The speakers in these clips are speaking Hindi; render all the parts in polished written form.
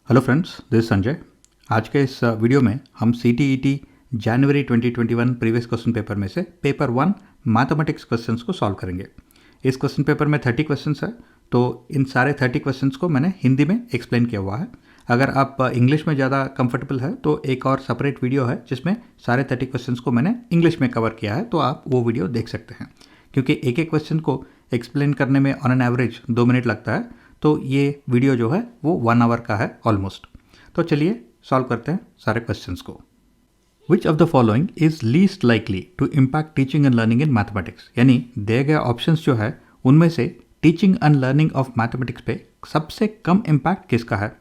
Hello friends, this Sanjay. आज के इस वीडियो में हम CTET जनवरी 2021 प्रीवियस क्वेश्चन पेपर में से पेपर 1 मैथमेटिक्स क्वेश्चंस को सॉल्व करेंगे। इस क्वेश्चन पेपर में 30 क्वेश्चंस है, तो इन सारे 30 क्वेश्चंस को मैंने हिंदी में एक्सप्लेन किया हुआ है। अगर आप इंग्लिश में ज़्यादा कंफर्टेबल है तो एक और सेपरेट वीडियो है जिसमें सारे 30 क्वेश्चंस को मैंने इंग्लिश में कवर किया है, तो आप वो वीडियो देख सकते हैं। क्योंकि एक एक क्वेश्चन को एक्सप्लेन करने में ऑन एन एवरेज 2 मिनट लगता है, तो ये वीडियो जो है वो 1 आवर का है ऑलमोस्ट। तो चलिए सॉल्व करते हैं सारे क्वेश्चंस को। Which of the following is least likely to impact teaching and learning in mathematics, यानी दिए गए ऑप्शंस जो है उनमें से teaching and learning of mathematics पे सबसे कम इम्पैक्ट किसका है।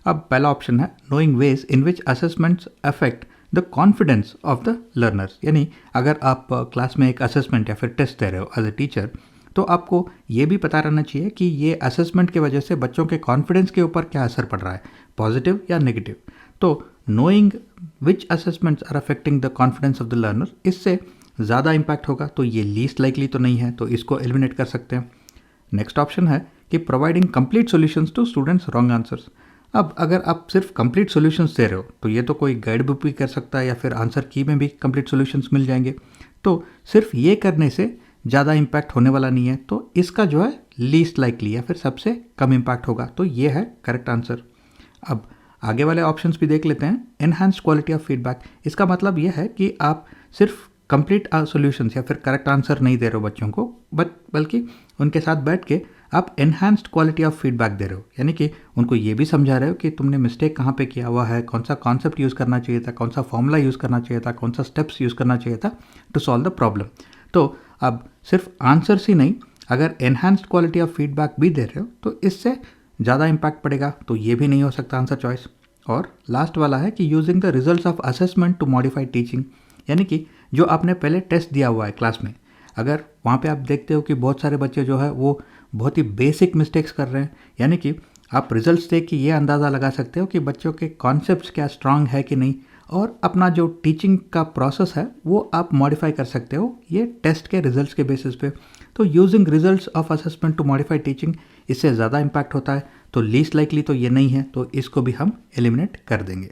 अब पहला ऑप्शन है knowing ways in which assessments affect the confidence of the learners, यानी अगर आप क्लास में एक असेसमेंट या फिर टेस्ट दे रहे हो एज ए टीचर, तो आपको ये भी पता रहना चाहिए कि ये असेसमेंट की वजह से बच्चों के कॉन्फिडेंस के ऊपर क्या असर पड़ रहा है, पॉजिटिव या नेगेटिव। तो knowing which assessments are affecting the confidence of the learner, इससे ज़्यादा इम्पैक्ट होगा, तो ये लीस्ट लाइकली तो नहीं है, तो इसको एलिमिनेट कर सकते हैं। नेक्स्ट ऑप्शन है कि providing complete solutions to students wrong answers. अब अगर आप सिर्फ कंप्लीट सॉल्यूशंस दे रहे हो तो ये तो कोई गाइड बुक भी कर सकता है या फिर आंसर की में भी कंप्लीट सॉल्यूशंस मिल जाएंगे, तो सिर्फ ये करने से ज़्यादा इम्पैक्ट होने वाला नहीं है, तो इसका जो है लीस्ट लाइकली या फिर सबसे कम इम्पैक्ट होगा, तो ये है करेक्ट आंसर। अब आगे वाले ऑप्शंस भी देख लेते हैं। एनहांस्ड क्वालिटी ऑफ फीडबैक, इसका मतलब ये है कि आप सिर्फ कंप्लीट सॉल्यूशंस या फिर करेक्ट आंसर नहीं दे रहे हो बच्चों को, बल्कि उनके साथ बैठ के आप एनहांस्ड क्वालिटी ऑफ फीडबैक दे रहे हो, यानी कि उनको ये भी समझा रहे हो कि तुमने मिस्टेक कहाँ पे किया हुआ है, कौन सा कॉन्सेप्ट यूज़ करना चाहिए था, कौन सा फॉर्मूला यूज़ करना चाहिए था, कौन सा स्टेप्स यूज़ करना चाहिए था टू सॉल्व द प्रॉब्लम। तो अब सिर्फ आंसर्स ही नहीं, अगर एनहांस्ड क्वालिटी ऑफ फीडबैक भी दे रहे हो तो इससे ज़्यादा इम्पैक्ट पड़ेगा, तो ये भी नहीं हो सकता आंसर चॉइस। और लास्ट वाला है कि using the results of assessment to modify teaching, यानी कि जो आपने पहले टेस्ट दिया हुआ है क्लास में, अगर वहाँ पे आप देखते हो कि बहुत सारे बच्चे जो है वो बहुत ही बेसिक मिस्टेक्स कर रहे हैं, यानी कि आप रिजल्ट्स देख के ये अंदाज़ा लगा सकते हो कि बच्चों के कॉन्सेप्ट्स क्या स्ट्रांग है कि नहीं, और अपना जो टीचिंग का प्रोसेस है वो आप मॉडिफाई कर सकते हो ये टेस्ट के रिजल्ट्स के बेसिस पे। तो using results of assessment to modify teaching, इससे ज़्यादा इम्पैक्ट होता है, तो लीस्ट लाइकली तो ये नहीं है, तो इसको भी हम एलिमिनेट कर देंगे।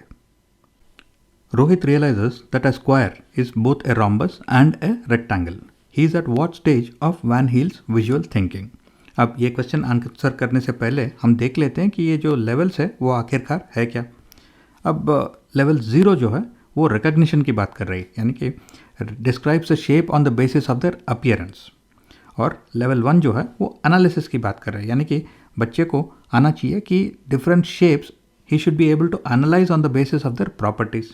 Rohit realises that a square is both a rhombus and a rectangle. He is at what stage of van Hiele's visual thinking. अब ये क्वेश्चन आंसर करने से पहले हम देख लेते हैं कि ये जो लेवल्स है वो आखिरकार है क्या। अब लेवल 0 जो है वो रिकग्निशन की बात कर रही है, यानी कि describes the shape on the basis of there appearance. और लेवल 1 जो है वो एनालिसिस की बात कर रहा है, यानी कि बच्चे को आना चाहिए कि different shapes he should be able to analyse on the basis of their properties.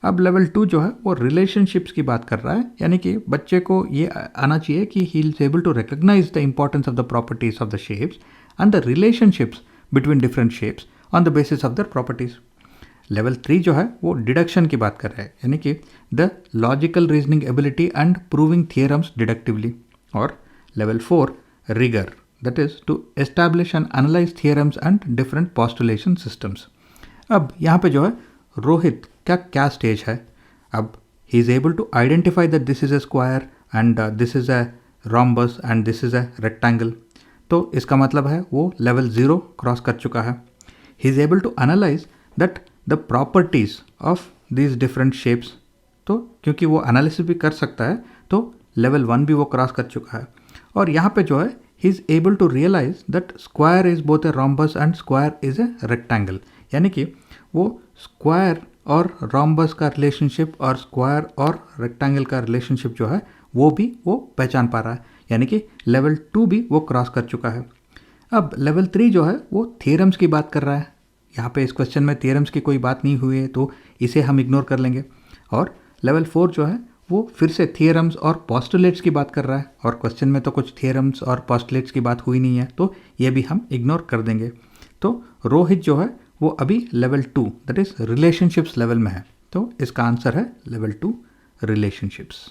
अब लेवल 2 जो है वो रिलेशनशिप्स की बात कर रहा है, यानी कि बच्चे को ये आना चाहिए कि he is able to recognise the importance of the properties of the shapes and the relationships between different shapes on the basis of their properties. Level 3 जो है वो डिडक्शन की बात कर रहा है, यानी कि the logical reasoning ability and proving theorems deductively. और level 4 rigour, that is to establish and analyse theorems and different postulation systems. अब यहाँ पे जो है रोहित का क्या स्टेज है। अब he is able to identify that this is a square and this is a rhombus and this is a rectangle, तो इसका मतलब है वो लेवल 0 क्रॉस कर चुका है। He is able to analyse that the properties of these different shapes, तो क्योंकि वो एनालिसिस भी कर सकता है तो लेवल 1 भी वो क्रॉस कर चुका है। और यहाँ पे जो है he is able to realise that square is both a rhombus and square is a rectangle, यानी कि वो स्क्वायर और रोम्बस का रिलेशनशिप और स्क्वायर और रेक्टेंगल का रिलेशनशिप जो है वो भी वो पहचान पा रहा है, यानी कि लेवल 2 भी वो क्रॉस कर चुका है। अब लेवल 3 जो है वो थियरम्स की बात कर रहा है। यहाँ पे इस क्वेश्चन में थियरम्स की कोई बात नहीं हुई है, तो इसे हम इग्नोर कर लेंगे। और लेवल 4 जो है वो फिर से थियरम्स और पोस्टुलेट्स की बात कर रहा है, और क्वेश्चन में तो कुछ थियरम्स और पोस्टुलेट्स की बात हुई नहीं है, तो ये भी हम इग्नोर कर देंगे। तो रोहित जो है वो अभी level 2 that is relationships level में है, तो इसका आंसर है level 2 relationships.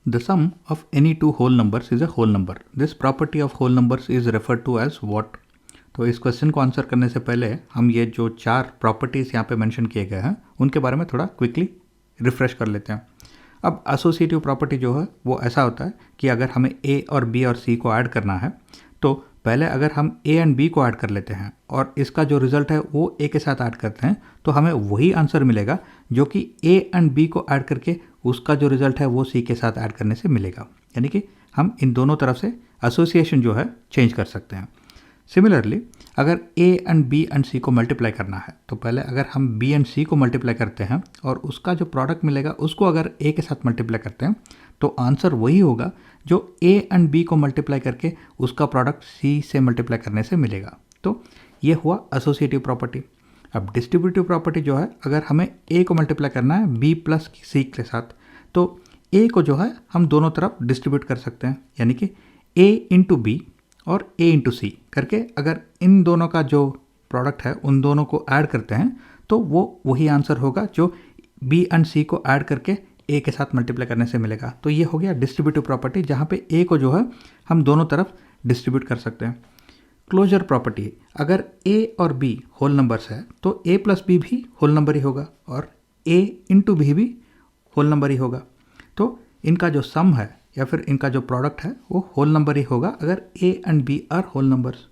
The sum of any two whole numbers is a whole number. This property of whole numbers is referred to as what. तो इस क्वेश्चन को आंसर करने से पहले हम ये जो 4 प्रॉपर्टीज़ यहाँ पे मेंशन किए गए हैं उनके बारे में थोड़ा क्विकली रिफ्रेश कर लेते हैं। अब एसोसिएटिव प्रॉपर्टी जो है वो ऐसा होता है कि अगर हमें ए और बी और सी को ऐड करना है तो पहले अगर हम ए एंड बी को ऐड कर लेते हैं और इसका जो रिजल्ट है वो ए के साथ ऐड करते हैं तो हमें वही आंसर मिलेगा जो कि ए एंड बी को ऐड करके उसका जो रिजल्ट है वो सी के साथ ऐड करने से मिलेगा। यानी कि हम इन दोनों तरफ से एसोसिएशन जो है चेंज कर सकते हैं। सिमिलरली अगर ए एंड बी एंड सी को मल्टीप्लाई करना है तो पहले अगर हम बी एंड सी को मल्टीप्लाई करते हैं और उसका जो प्रोडक्ट मिलेगा उसको अगर ए के साथ मल्टीप्लाई करते हैं तो आंसर वही होगा जो ए एंड बी को मल्टीप्लाई करके उसका प्रोडक्ट सी से मल्टीप्लाई करने से मिलेगा। तो ये हुआ एसोसिएटिव प्रॉपर्टी। अब डिस्ट्रीब्यूटिव प्रॉपर्टी जो है, अगर हमें ए को मल्टीप्लाई करना है बी प्लस सी के साथ तो ए को जो है हम दोनों तरफ डिस्ट्रीब्यूट कर सकते हैं, यानी कि ए इंटू बी और ए इंटू सी करके अगर इन दोनों का जो प्रोडक्ट है उन दोनों को ऐड करते हैं तो वो वही आंसर होगा जो बी एंड सी को ऐड करके ए के साथ मल्टीप्लाई करने से मिलेगा। तो ये हो गया डिस्ट्रीब्यूटिव प्रॉपर्टी जहाँ पे ए को जो है हम दोनों तरफ डिस्ट्रीब्यूट कर सकते हैं। क्लोजर प्रॉपर्टी, अगर ए और बी होल नंबर्स है तो ए प्लस बी भी होल नंबर ही होगा और ए इंटू बी भी होल नंबर ही होगा। तो इनका जो सम है या फिर इनका जो प्रोडक्ट है वो होल नंबर ही होगा अगर A and B are whole numbers.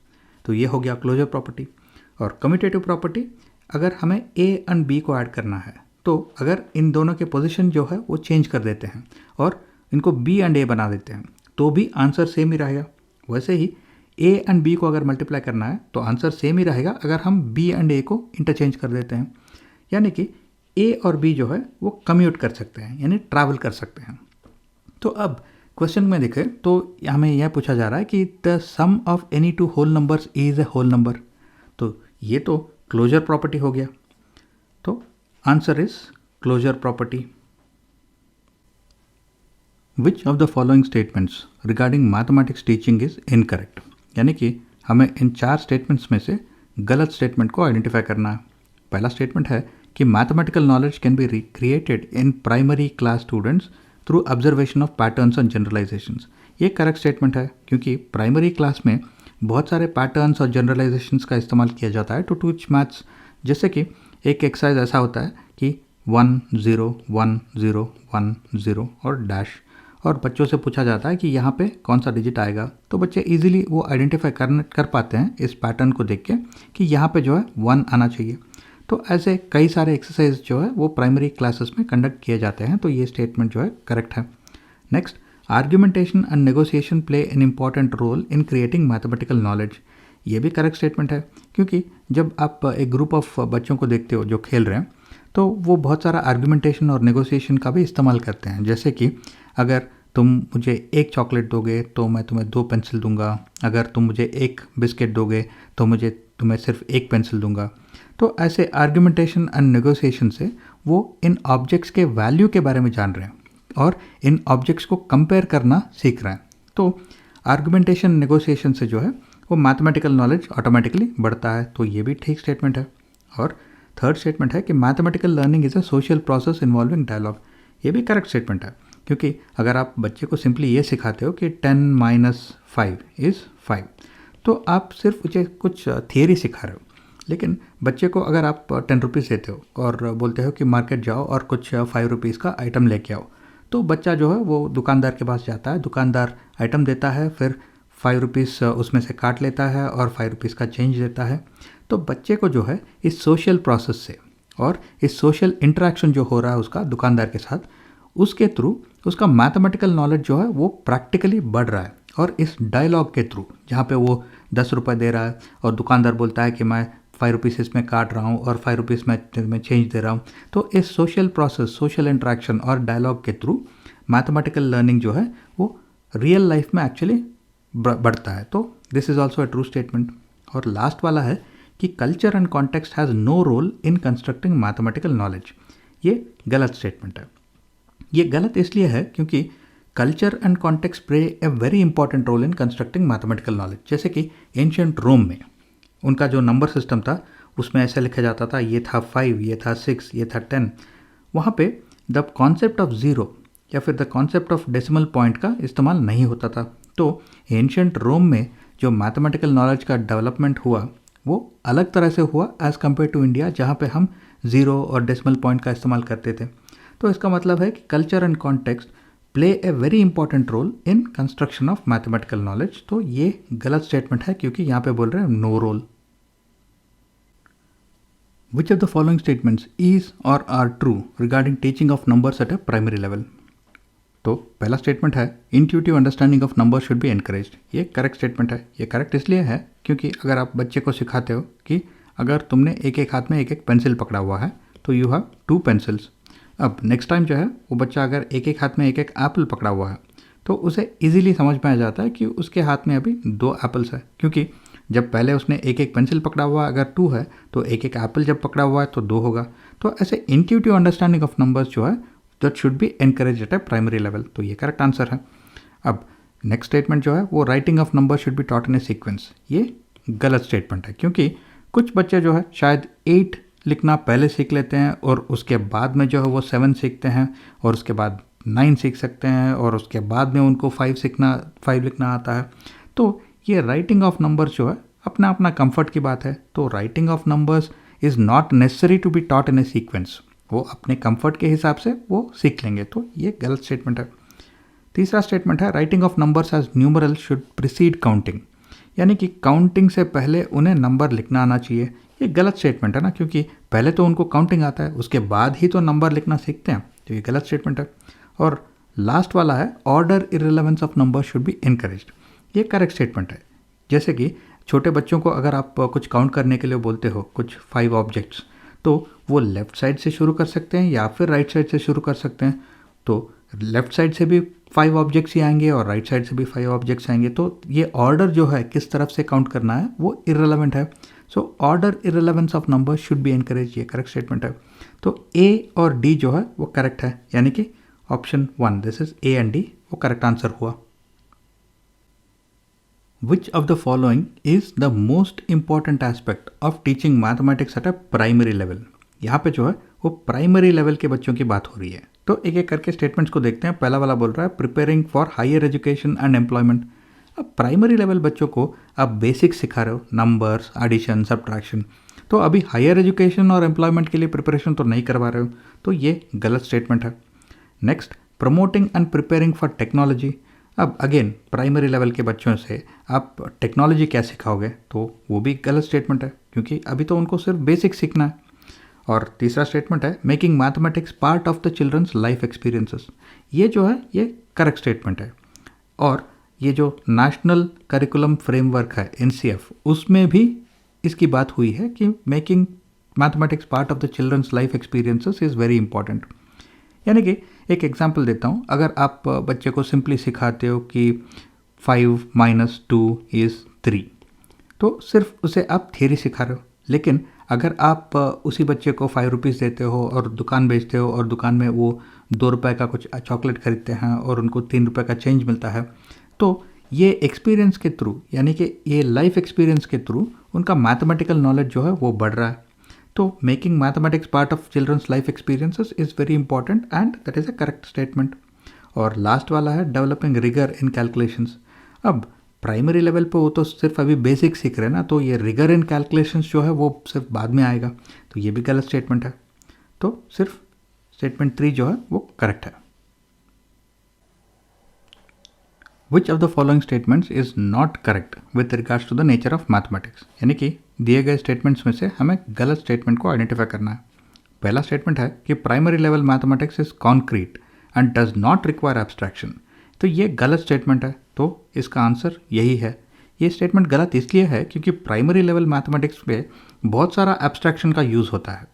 तो ये हो गया क्लोजर प्रॉपर्टी। और कम्यूटेटिव प्रॉपर्टी, अगर हमें ए एंड बी को ऐड करना है तो अगर इन दोनों के पोजीशन जो है वो चेंज कर देते हैं और इनको बी एंड ए बना देते हैं तो भी आंसर सेम ही रहेगा। वैसे ही ए एंड बी को अगर मल्टीप्लाई करना है तो आंसर सेम ही रहेगा अगर हम बी एंड ए को इंटरचेंज कर देते हैं। यानी कि ए और बी जो है वो कम्यूट कर सकते हैं, यानी ट्रैवल कर सकते हैं। तो अब क्वेश्चन में देखें तो हमें यह पूछा जा रहा है कि the sum of any two whole numbers is a whole number. तो ये तो क्लोजर प्रॉपर्टी हो गया। तो answer is closure property. Which of the following statements regarding mathematics teaching is incorrect, यानी कि हमें इन 4 स्टेटमेंट्स में से गलत स्टेटमेंट को आइडेंटिफाई करना है। पहला स्टेटमेंट है कि mathematical knowledge can be created in primary class students through observation of patterns and generalisations. ये करेक्ट स्टेटमेंट है क्योंकि प्राइमरी क्लास में बहुत सारे पैटर्न्स और जनरलाइजेशंस का इस्तेमाल किया जाता है टू टीच मैथ्स। जैसे कि एक एक्सरसाइज ऐसा होता है कि 1 0 1 0 1 0 और डैश, और बच्चों से पूछा जाता है कि यहाँ पे कौन सा डिजिट आएगा, तो बच्चे इजीली वो आइडेंटिफाई कर पाते हैं इस पैटर्न को देख के कि यहाँ पे जो है 1 आना चाहिए। तो ऐसे कई सारे एक्सरसाइज जो है वो प्राइमरी क्लासेस में कंडक्ट किए जाते हैं। तो ये स्टेटमेंट जो है करेक्ट है। Next, argumentation and negotiation play an important role in creating mathematical knowledge. ये भी करेक्ट स्टेटमेंट है क्योंकि जब आप एक ग्रुप ऑफ बच्चों को देखते हो जो खेल रहे हैं तो वो बहुत सारा आर्ग्यूमेंटेशन और नेगोशिएशन का भी इस्तेमाल करते हैं। जैसे कि अगर तुम मुझे 1 चॉकलेट दोगे तो मैं तुम्हें 2 पेंसिल दूंगा, अगर तुम मुझे 1 बिस्किट दोगे तो तुम्हें सिर्फ 1 पेंसिल दूंगा। तो ऐसे आर्ग्यूमेंटेशन एंड नेगोशिएशन से वो इन ऑब्जेक्ट्स के वैल्यू के बारे में जान रहे हैं और इन ऑब्जेक्ट्स को कंपेयर करना सीख रहे हैं। तो आर्ग्यूमेंटेशन नेगोशिएशन से जो है वो मैथमेटिकल नॉलेज ऑटोमेटिकली बढ़ता है। तो ये भी ठीक स्टेटमेंट है। और थर्ड स्टेटमेंट है कि mathematical learning is a social process involving dialogue. ये भी करेक्ट स्टेटमेंट है क्योंकि अगर आप बच्चे को सिंपली ये सिखाते हो कि 10 - 5 इज़ 5 तो आप सिर्फ मुझे कुछ थियरी सिखा रहे हो। लेकिन बच्चे को अगर आप 10 रुपीज़ देते हो और बोलते हो कि मार्केट जाओ और कुछ 5 रुपीज़ का आइटम लेके आओ, तो बच्चा जो है वो दुकानदार के पास जाता है, दुकानदार आइटम देता है, फिर 5 रुपीज़ उसमें से काट लेता है और 5 रुपीज़ का चेंज देता है। तो बच्चे को जो है इस सोशल प्रोसेस से और इस सोशल इंटरेक्शन जो हो रहा है उसका दुकानदार के साथ, उसके थ्रू उसका मैथमेटिकल नॉलेज जो है वो प्रैक्टिकली बढ़ रहा है। और इस डायलॉग के थ्रू जहाँ पे वो 10 रुपये दे रहा है और दुकानदार बोलता है कि मैं 5 रुपीज़ इसमें काट रहा हूँ और 5 रुपीज़ मैं चेंज दे रहा हूँ, तो इस सोशल प्रोसेस, सोशल इंटरेक्शन और डायलॉग के थ्रू मैथमेटिकल लर्निंग जो है वो रियल लाइफ में एक्चुअली बढ़ता है। तो this is also a true statement. और लास्ट वाला है कि culture and context has no role in constructing mathematical knowledge. ये गलत स्टेटमेंट है। ये गलत इसलिए है क्योंकि culture and context play a very important role in constructing mathematical knowledge. जैसे कि एंशिएंट रोम में उनका जो नंबर सिस्टम था उसमें ऐसे लिखा जाता था, ये था 5, ये था 6, ये था 10। वहाँ पे द कॉन्सेप्ट ऑफ ज़ीरो या फिर the concept of decimal point का इस्तेमाल नहीं होता था। तो एंशिएंट रोम में जो मैथमेटिकल नॉलेज का डेवलपमेंट हुआ वो अलग तरह से हुआ एज़ कम्पेयर टू इंडिया, जहाँ पे हम ज़ीरो और डेसिमल पॉइंट का इस्तेमाल करते थे। तो इसका मतलब है कि culture and context play a very important role in construction of mathematical knowledge. तो ये गलत स्टेटमेंट है क्योंकि यहाँ पे बोल रहे हैं no role. Which of the following statements is और are true regarding teaching of numbers at a primary level. तो पहला स्टेटमेंट है intuitive understanding of number should be encouraged. ये करेक्ट स्टेटमेंट है। ये करेक्ट इसलिए है क्योंकि अगर आप बच्चे को सिखाते हो कि अगर तुमने एक एक हाथ में एक एक पेंसिल पकड़ा हुआ है तो यू हैव 2 पेंसिल्स। अब नेक्स्ट टाइम जो है वो बच्चा अगर एक एक हाथ में एक एक एप्पल पकड़ा हुआ है तो उसे इजीली समझ में आ जाता है कि उसके हाथ में अभी 2 एप्पल्स है, क्योंकि जब पहले उसने एक एक पेंसिल पकड़ा हुआ अगर 2 है तो एक एक एप्पल जब पकड़ा हुआ है तो 2 होगा। तो ऐसे इंट्यूटिव अंडरस्टैंडिंग ऑफ नंबर्स जो है that should be encourage at a primary level. तो ये करेक्ट आंसर है। अब नेक्स्ट स्टेटमेंट जो है वो writing of number should B taught in a sequence. ये गलत स्टेटमेंट है क्योंकि कुछ बच्चे जो है शायद 8 लिखना पहले सीख लेते हैं और उसके बाद में जो है वो 7 सीखते हैं और उसके बाद 9 सीख सकते हैं और उसके बाद में उनको 5 लिखना आता है। तो ये राइटिंग ऑफ नंबर्स जो है अपना अपना कंफर्ट की बात है। तो writing of numbers is not necessary to be taught in a sequence. वो अपने कंफर्ट के हिसाब से वो सीख लेंगे। तो ये गलत स्टेटमेंट है। तीसरा स्टेटमेंट है writing of numbers as numeral should precede counting, यानी कि काउंटिंग से पहले उन्हें नंबर लिखना आना चाहिए। ये गलत स्टेटमेंट है ना, क्योंकि पहले तो उनको काउंटिंग आता है उसके बाद ही तो नंबर लिखना सीखते हैं। तो ये गलत स्टेटमेंट है। और लास्ट वाला है order इररिलेवेंस of number should be encouraged. ये करेक्ट स्टेटमेंट है। जैसे कि छोटे बच्चों को अगर आप कुछ काउंट करने के लिए बोलते हो कुछ 5 ऑब्जेक्ट्स, तो वो लेफ़्ट साइड से शुरू कर सकते हैं या फिर राइट साइड से शुरू कर सकते हैं। तो लेफ़्ट साइड से भी 5 ऑब्जेक्ट्स ही आएंगे और राइट साइड से भी 5 ऑब्जेक्ट्स आएंगे। तो ये ऑर्डर जो है किस तरफ से काउंट करना है वो इररिलेवेंट है। So order इररिलेवेंस of number should be encourage. ये करेक्ट स्टेटमेंट है। तो ए और डी जो है वो करेक्ट है, यानी कि option 1 this is A and D वो करेक्ट आंसर हुआ। Which of the following is the most important aspect of teaching mathematics at a primary level? यहाँ पे जो है वो प्राइमरी लेवल के बच्चों की बात हो रही है। तो एक एक करके स्टेटमेंट्स को देखते हैं। पहला वाला बोल रहा है preparing for higher education and employment. अब प्राइमरी लेवल बच्चों को आप बेसिक्स सिखा रहे हो, नंबर्स, एडिशन, सब्ट्रैक्शन। तो अभी हायर एजुकेशन और एम्प्लॉयमेंट के लिए प्रिपरेशन तो नहीं करवा रहे हो। तो ये गलत स्टेटमेंट है। Next promoting and preparing for technology. अब अगेन प्राइमरी लेवल के बच्चों से आप टेक्नोलॉजी क्या सिखाओगे, तो वो भी गलत स्टेटमेंट है क्योंकि अभी तो उनको सिर्फ बेसिक सीखना है। और तीसरा स्टेटमेंट है making mathematics part of the children's life experiences. ये जो है ये करेक्ट स्टेटमेंट है। और ये जो नेशनल करिकुलम फ्रेमवर्क है NCF, उसमें भी इसकी बात हुई है कि making mathematics part of the children's life experiences is very important. यानी कि एक एग्जांपल देता हूँ, अगर आप बच्चे को सिंपली सिखाते हो कि 5 - 2 इज़ 3, तो सिर्फ उसे आप थियरी सिखा रहे हो। लेकिन अगर आप उसी बच्चे को 5 रुपीज़ देते हो और दुकान बेचते हो और दुकान में वो 2 रुपये का कुछ चॉकलेट खरीदते हैं और उनको 3 रुपये का चेंज मिलता है, तो ये एक्सपीरियंस के थ्रू, यानी कि ये लाइफ एक्सपीरियंस के थ्रू उनका मैथमेटिकल नॉलेज जो है वो बढ़ रहा है। तो making mathematics part of children's life experiences is very important and that is a correct statement. और लास्ट वाला है डेवलपिंग रिगर इन कैलकुलेशंस। अब प्राइमरी लेवल पे वो तो सिर्फ अभी बेसिक सीख रहे हैं ना, तो ये रिगर इन कैलकुलेशंस जो है वो सिर्फ बाद में आएगा। तो ये भी गलत स्टेटमेंट है। तो सिर्फ स्टेटमेंट 3 जो है वो करेक्ट है। Which of the following statements is not correct with regards to the nature of mathematics? यानी कि दिए गए स्टेटमेंट्स में से हमें गलत स्टेटमेंट को आइडेंटिफाई करना है। पहला स्टेटमेंट है कि primary level mathematics is concrete and does not require abstraction. तो ये गलत स्टेटमेंट है। तो इसका आंसर यही है। ये स्टेटमेंट गलत इसलिए है क्योंकि प्राइमरी लेवल मैथमेटिक्स में बहुत सारा एब्स्ट्रैक्शन का यूज़ होता है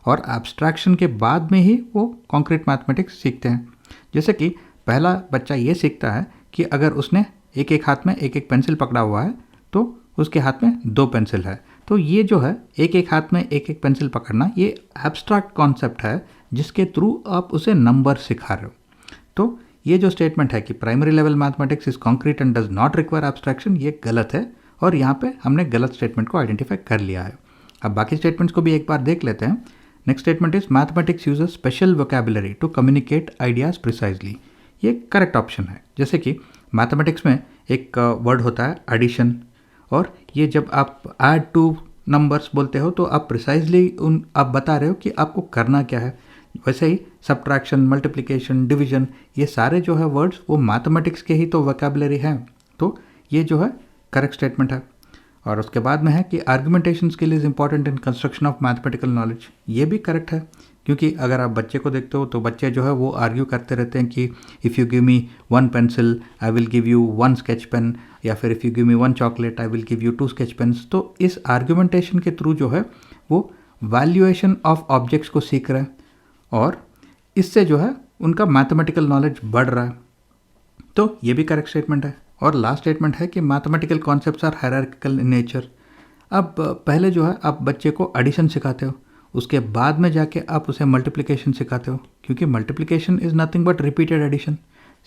और एब्स्ट्रैक्शन के बाद में ही वो कॉन्क्रीट मैथमेटिक्स सीखते हैं। जैसे कि पहला बच्चा ये सीखता है कि अगर उसने एक एक हाथ में एक एक पेंसिल पकड़ा हुआ है तो उसके हाथ में 2 पेंसिल है। तो ये जो है एक एक हाथ में एक एक पेंसिल पकड़ना, ये एब्स्ट्रैक्ट कॉन्सेप्ट है जिसके थ्रू आप उसे नंबर सिखा रहे हो। तो ये जो स्टेटमेंट है कि primary level mathematics is concrete and does not require abstraction, ये गलत है और यहाँ पे हमने गलत स्टेटमेंट को आइडेंटिफाई कर लिया है। अब बाकी स्टेटमेंट्स को भी एक बार देख लेते हैं। Next statement is mathematics uses special vocabulary to communicate ideas precisely. ये करेक्ट ऑप्शन है। जैसे कि मैथमेटिक्स में एक वर्ड होता है एडिशन, और ये जब आप ऐड टू नंबर्स बोलते हो तो आप प्रिसाइजली आप बता रहे हो कि आपको करना क्या है। वैसे ही सब्ट्रैक्शन, मल्टीप्लिकेशन, डिवीजन, ये सारे जो है वर्ड्स वो मैथमेटिक्स के ही तो वोकैबुलरी हैं। तो ये जो है करेक्ट स्टेटमेंट है। और उसके बाद में है कि argumentation skill is important in construction of mathematical knowledge. ये भी करेक्ट है, क्योंकि अगर आप बच्चे को देखते हो तो बच्चे जो है वो आर्ग्यू करते रहते हैं कि if you give me 1 pencil I will give you 1 sketch pen, या फिर if you give me 1 chocolate I will give you 2 sketch pens. तो इस आर्ग्यूमेंटेशन के थ्रू जो है वो वैल्यूएशन ऑफ ऑब्जेक्ट्स को सीख रहे हैं, और इससे जो है उनका मैथमेटिकल नॉलेज बढ़ रहा है। तो ये भी करेक्ट स्टेटमेंट है। और लास्ट स्टेटमेंट है कि mathematical concepts are hierarchical in nature. अब पहले जो है आप बच्चे को एडिशन सिखाते हो, उसके बाद में जाके आप उसे मल्टीप्लिकेशन सिखाते हो, क्योंकि multiplication is nothing but repeated addition.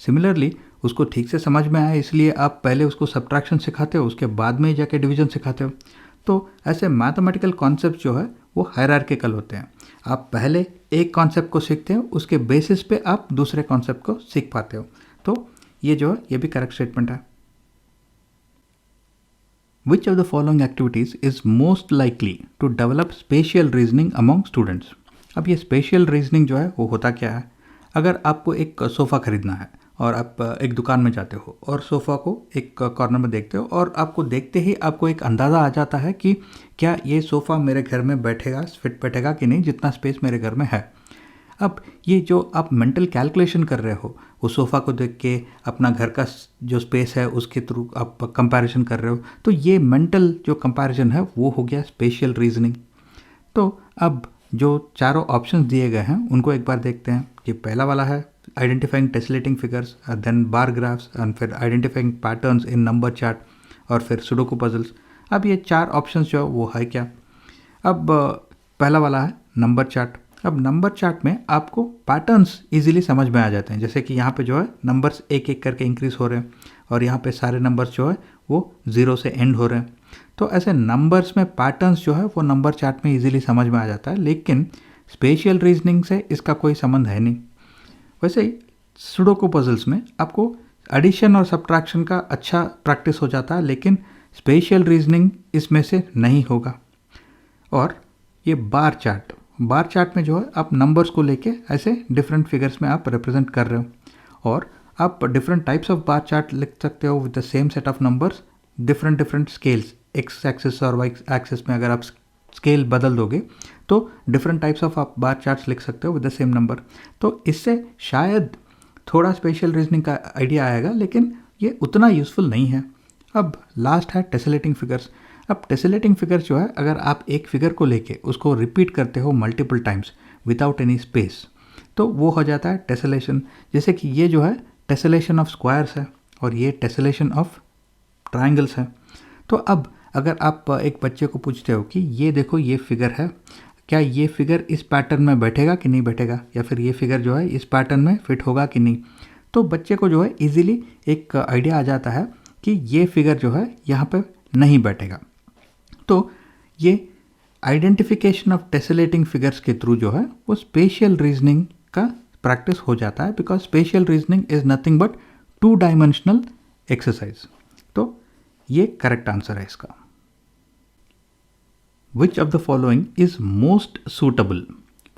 Similarly उसको ठीक से समझ में आए इसलिए आप पहले उसको सब्ट्रैक्शन सिखाते हो, उसके बाद में जाके डिवीजन सिखाते हो। तो ऐसे मैथमेटिकल कॉन्सेप्ट जो है वो हायरार्किकल होते हैं। आप पहले एक कॉन्सेप्ट को सीखते हो, उसके बेसिस पे आप दूसरे कॉन्सेप्ट को सीख पाते हो। तो ये जो है ये भी करेक्ट स्टेटमेंट है। Which of the following activities is most likely to develop spatial reasoning among students? अब ये spatial reasoning जो है वो होता क्या है? अगर आपको एक सोफ़ा खरीदना है और आप एक दुकान में जाते हो और सोफ़ा को एक कॉर्नर में देखते हो, और आपको देखते ही आपको एक अंदाज़ा आ जाता है कि क्या ये सोफ़ा मेरे घर में बैठेगा, फिट बैठेगा कि नहीं, जितना स्पेस मेरे घर में है। अब ये जो आप मेंटल कैलकुलेशन कर रहे हो, वो सोफ़ा को देख के अपना घर का जो स्पेस है उसके थ्रू आप कंपैरिजन कर रहे हो, तो ये मेंटल जो कंपैरिजन है वो हो गया स्पेशियल रीजनिंग। तो अब जो चारों ऑप्शंस दिए गए हैं उनको एक बार देखते हैं कि पहला वाला है identifying tessellating figures, then bar graphs, and फिर identifying patterns in number chart, और फिर सुडोकू पजल्स। अब ये 4 ऑप्शंस जो वो है क्या? अब पहला वाला है नंबर चार्ट। अब नंबर चार्ट में आपको पैटर्न्स इजीली समझ में आ जाते हैं, जैसे कि यहाँ पे जो है नंबर्स एक एक करके इंक्रीज हो रहे हैं, और यहाँ पे सारे नंबर्स जो है वो 0 से एंड हो रहे हैं। तो ऐसे नंबर्स में पैटर्न्स जो है वो नंबर चार्ट में इजीली समझ में आ जाता है, लेकिन स्पेशियल रीजनिंग से इसका कोई संबंध है नहीं। वैसे ही सुडोकू पजल्स में आपको एडिशन और सब्ट्रैक्शन का अच्छा प्रैक्टिस हो जाता है, लेकिन स्पेशियल रीजनिंग इसमें से नहीं होगा। और ये बार चार्ट में जो है आप नंबर्स को लेके ऐसे डिफरेंट फिगर्स में आप रिप्रेजेंट कर रहे हो, और आप different types of bar chart लिख सकते हो with the same set of numbers, different scales, x axis और वाई एक्सिस में अगर आप स्केल बदल दोगे तो डिफरेंट टाइप्स ऑफ आप बार चार्ट्स लिख सकते हो विद द सेम नंबर। तो इससे शायद थोड़ा स्पेशल रीजनिंग का आइडिया आएगा, लेकिन ये उतना यूज़फुल नहीं है। अब लास्ट है टेसलेटिंग फिगर्स। अब टेसलेटिंग फिगर्स जो है, अगर आप एक फिगर को लेके उसको रिपीट करते हो multiple times without any space, तो वो हो जाता है टेसलेशन। जैसे कि ये जो है टेसलेशन ऑफ स्क्वायर्स है, और ये टेसलेशन ऑफ ट्राइंगल्स है। तो अब अगर आप एक बच्चे को पूछते हो कि ये देखो ये फिगर है, क्या ये फिगर इस पैटर्न में बैठेगा कि नहीं बैठेगा, या फिर ये फिगर जो है इस पैटर्न में फिट होगा कि नहीं, तो बच्चे को जो है इजीली एक आइडिया आ जाता है कि ये फिगर जो है यहाँ पे नहीं बैठेगा। तो ये आइडेंटिफिकेशन ऑफ टेसलेटिंग फिगर्स के थ्रू जो है वो स्पेशियल रीजनिंग का प्रैक्टिस हो जाता है, because spatial reasoning is nothing but 2 dimensional exercise. तो ये करेक्ट आंसर है इसका। Which of the following is most suitable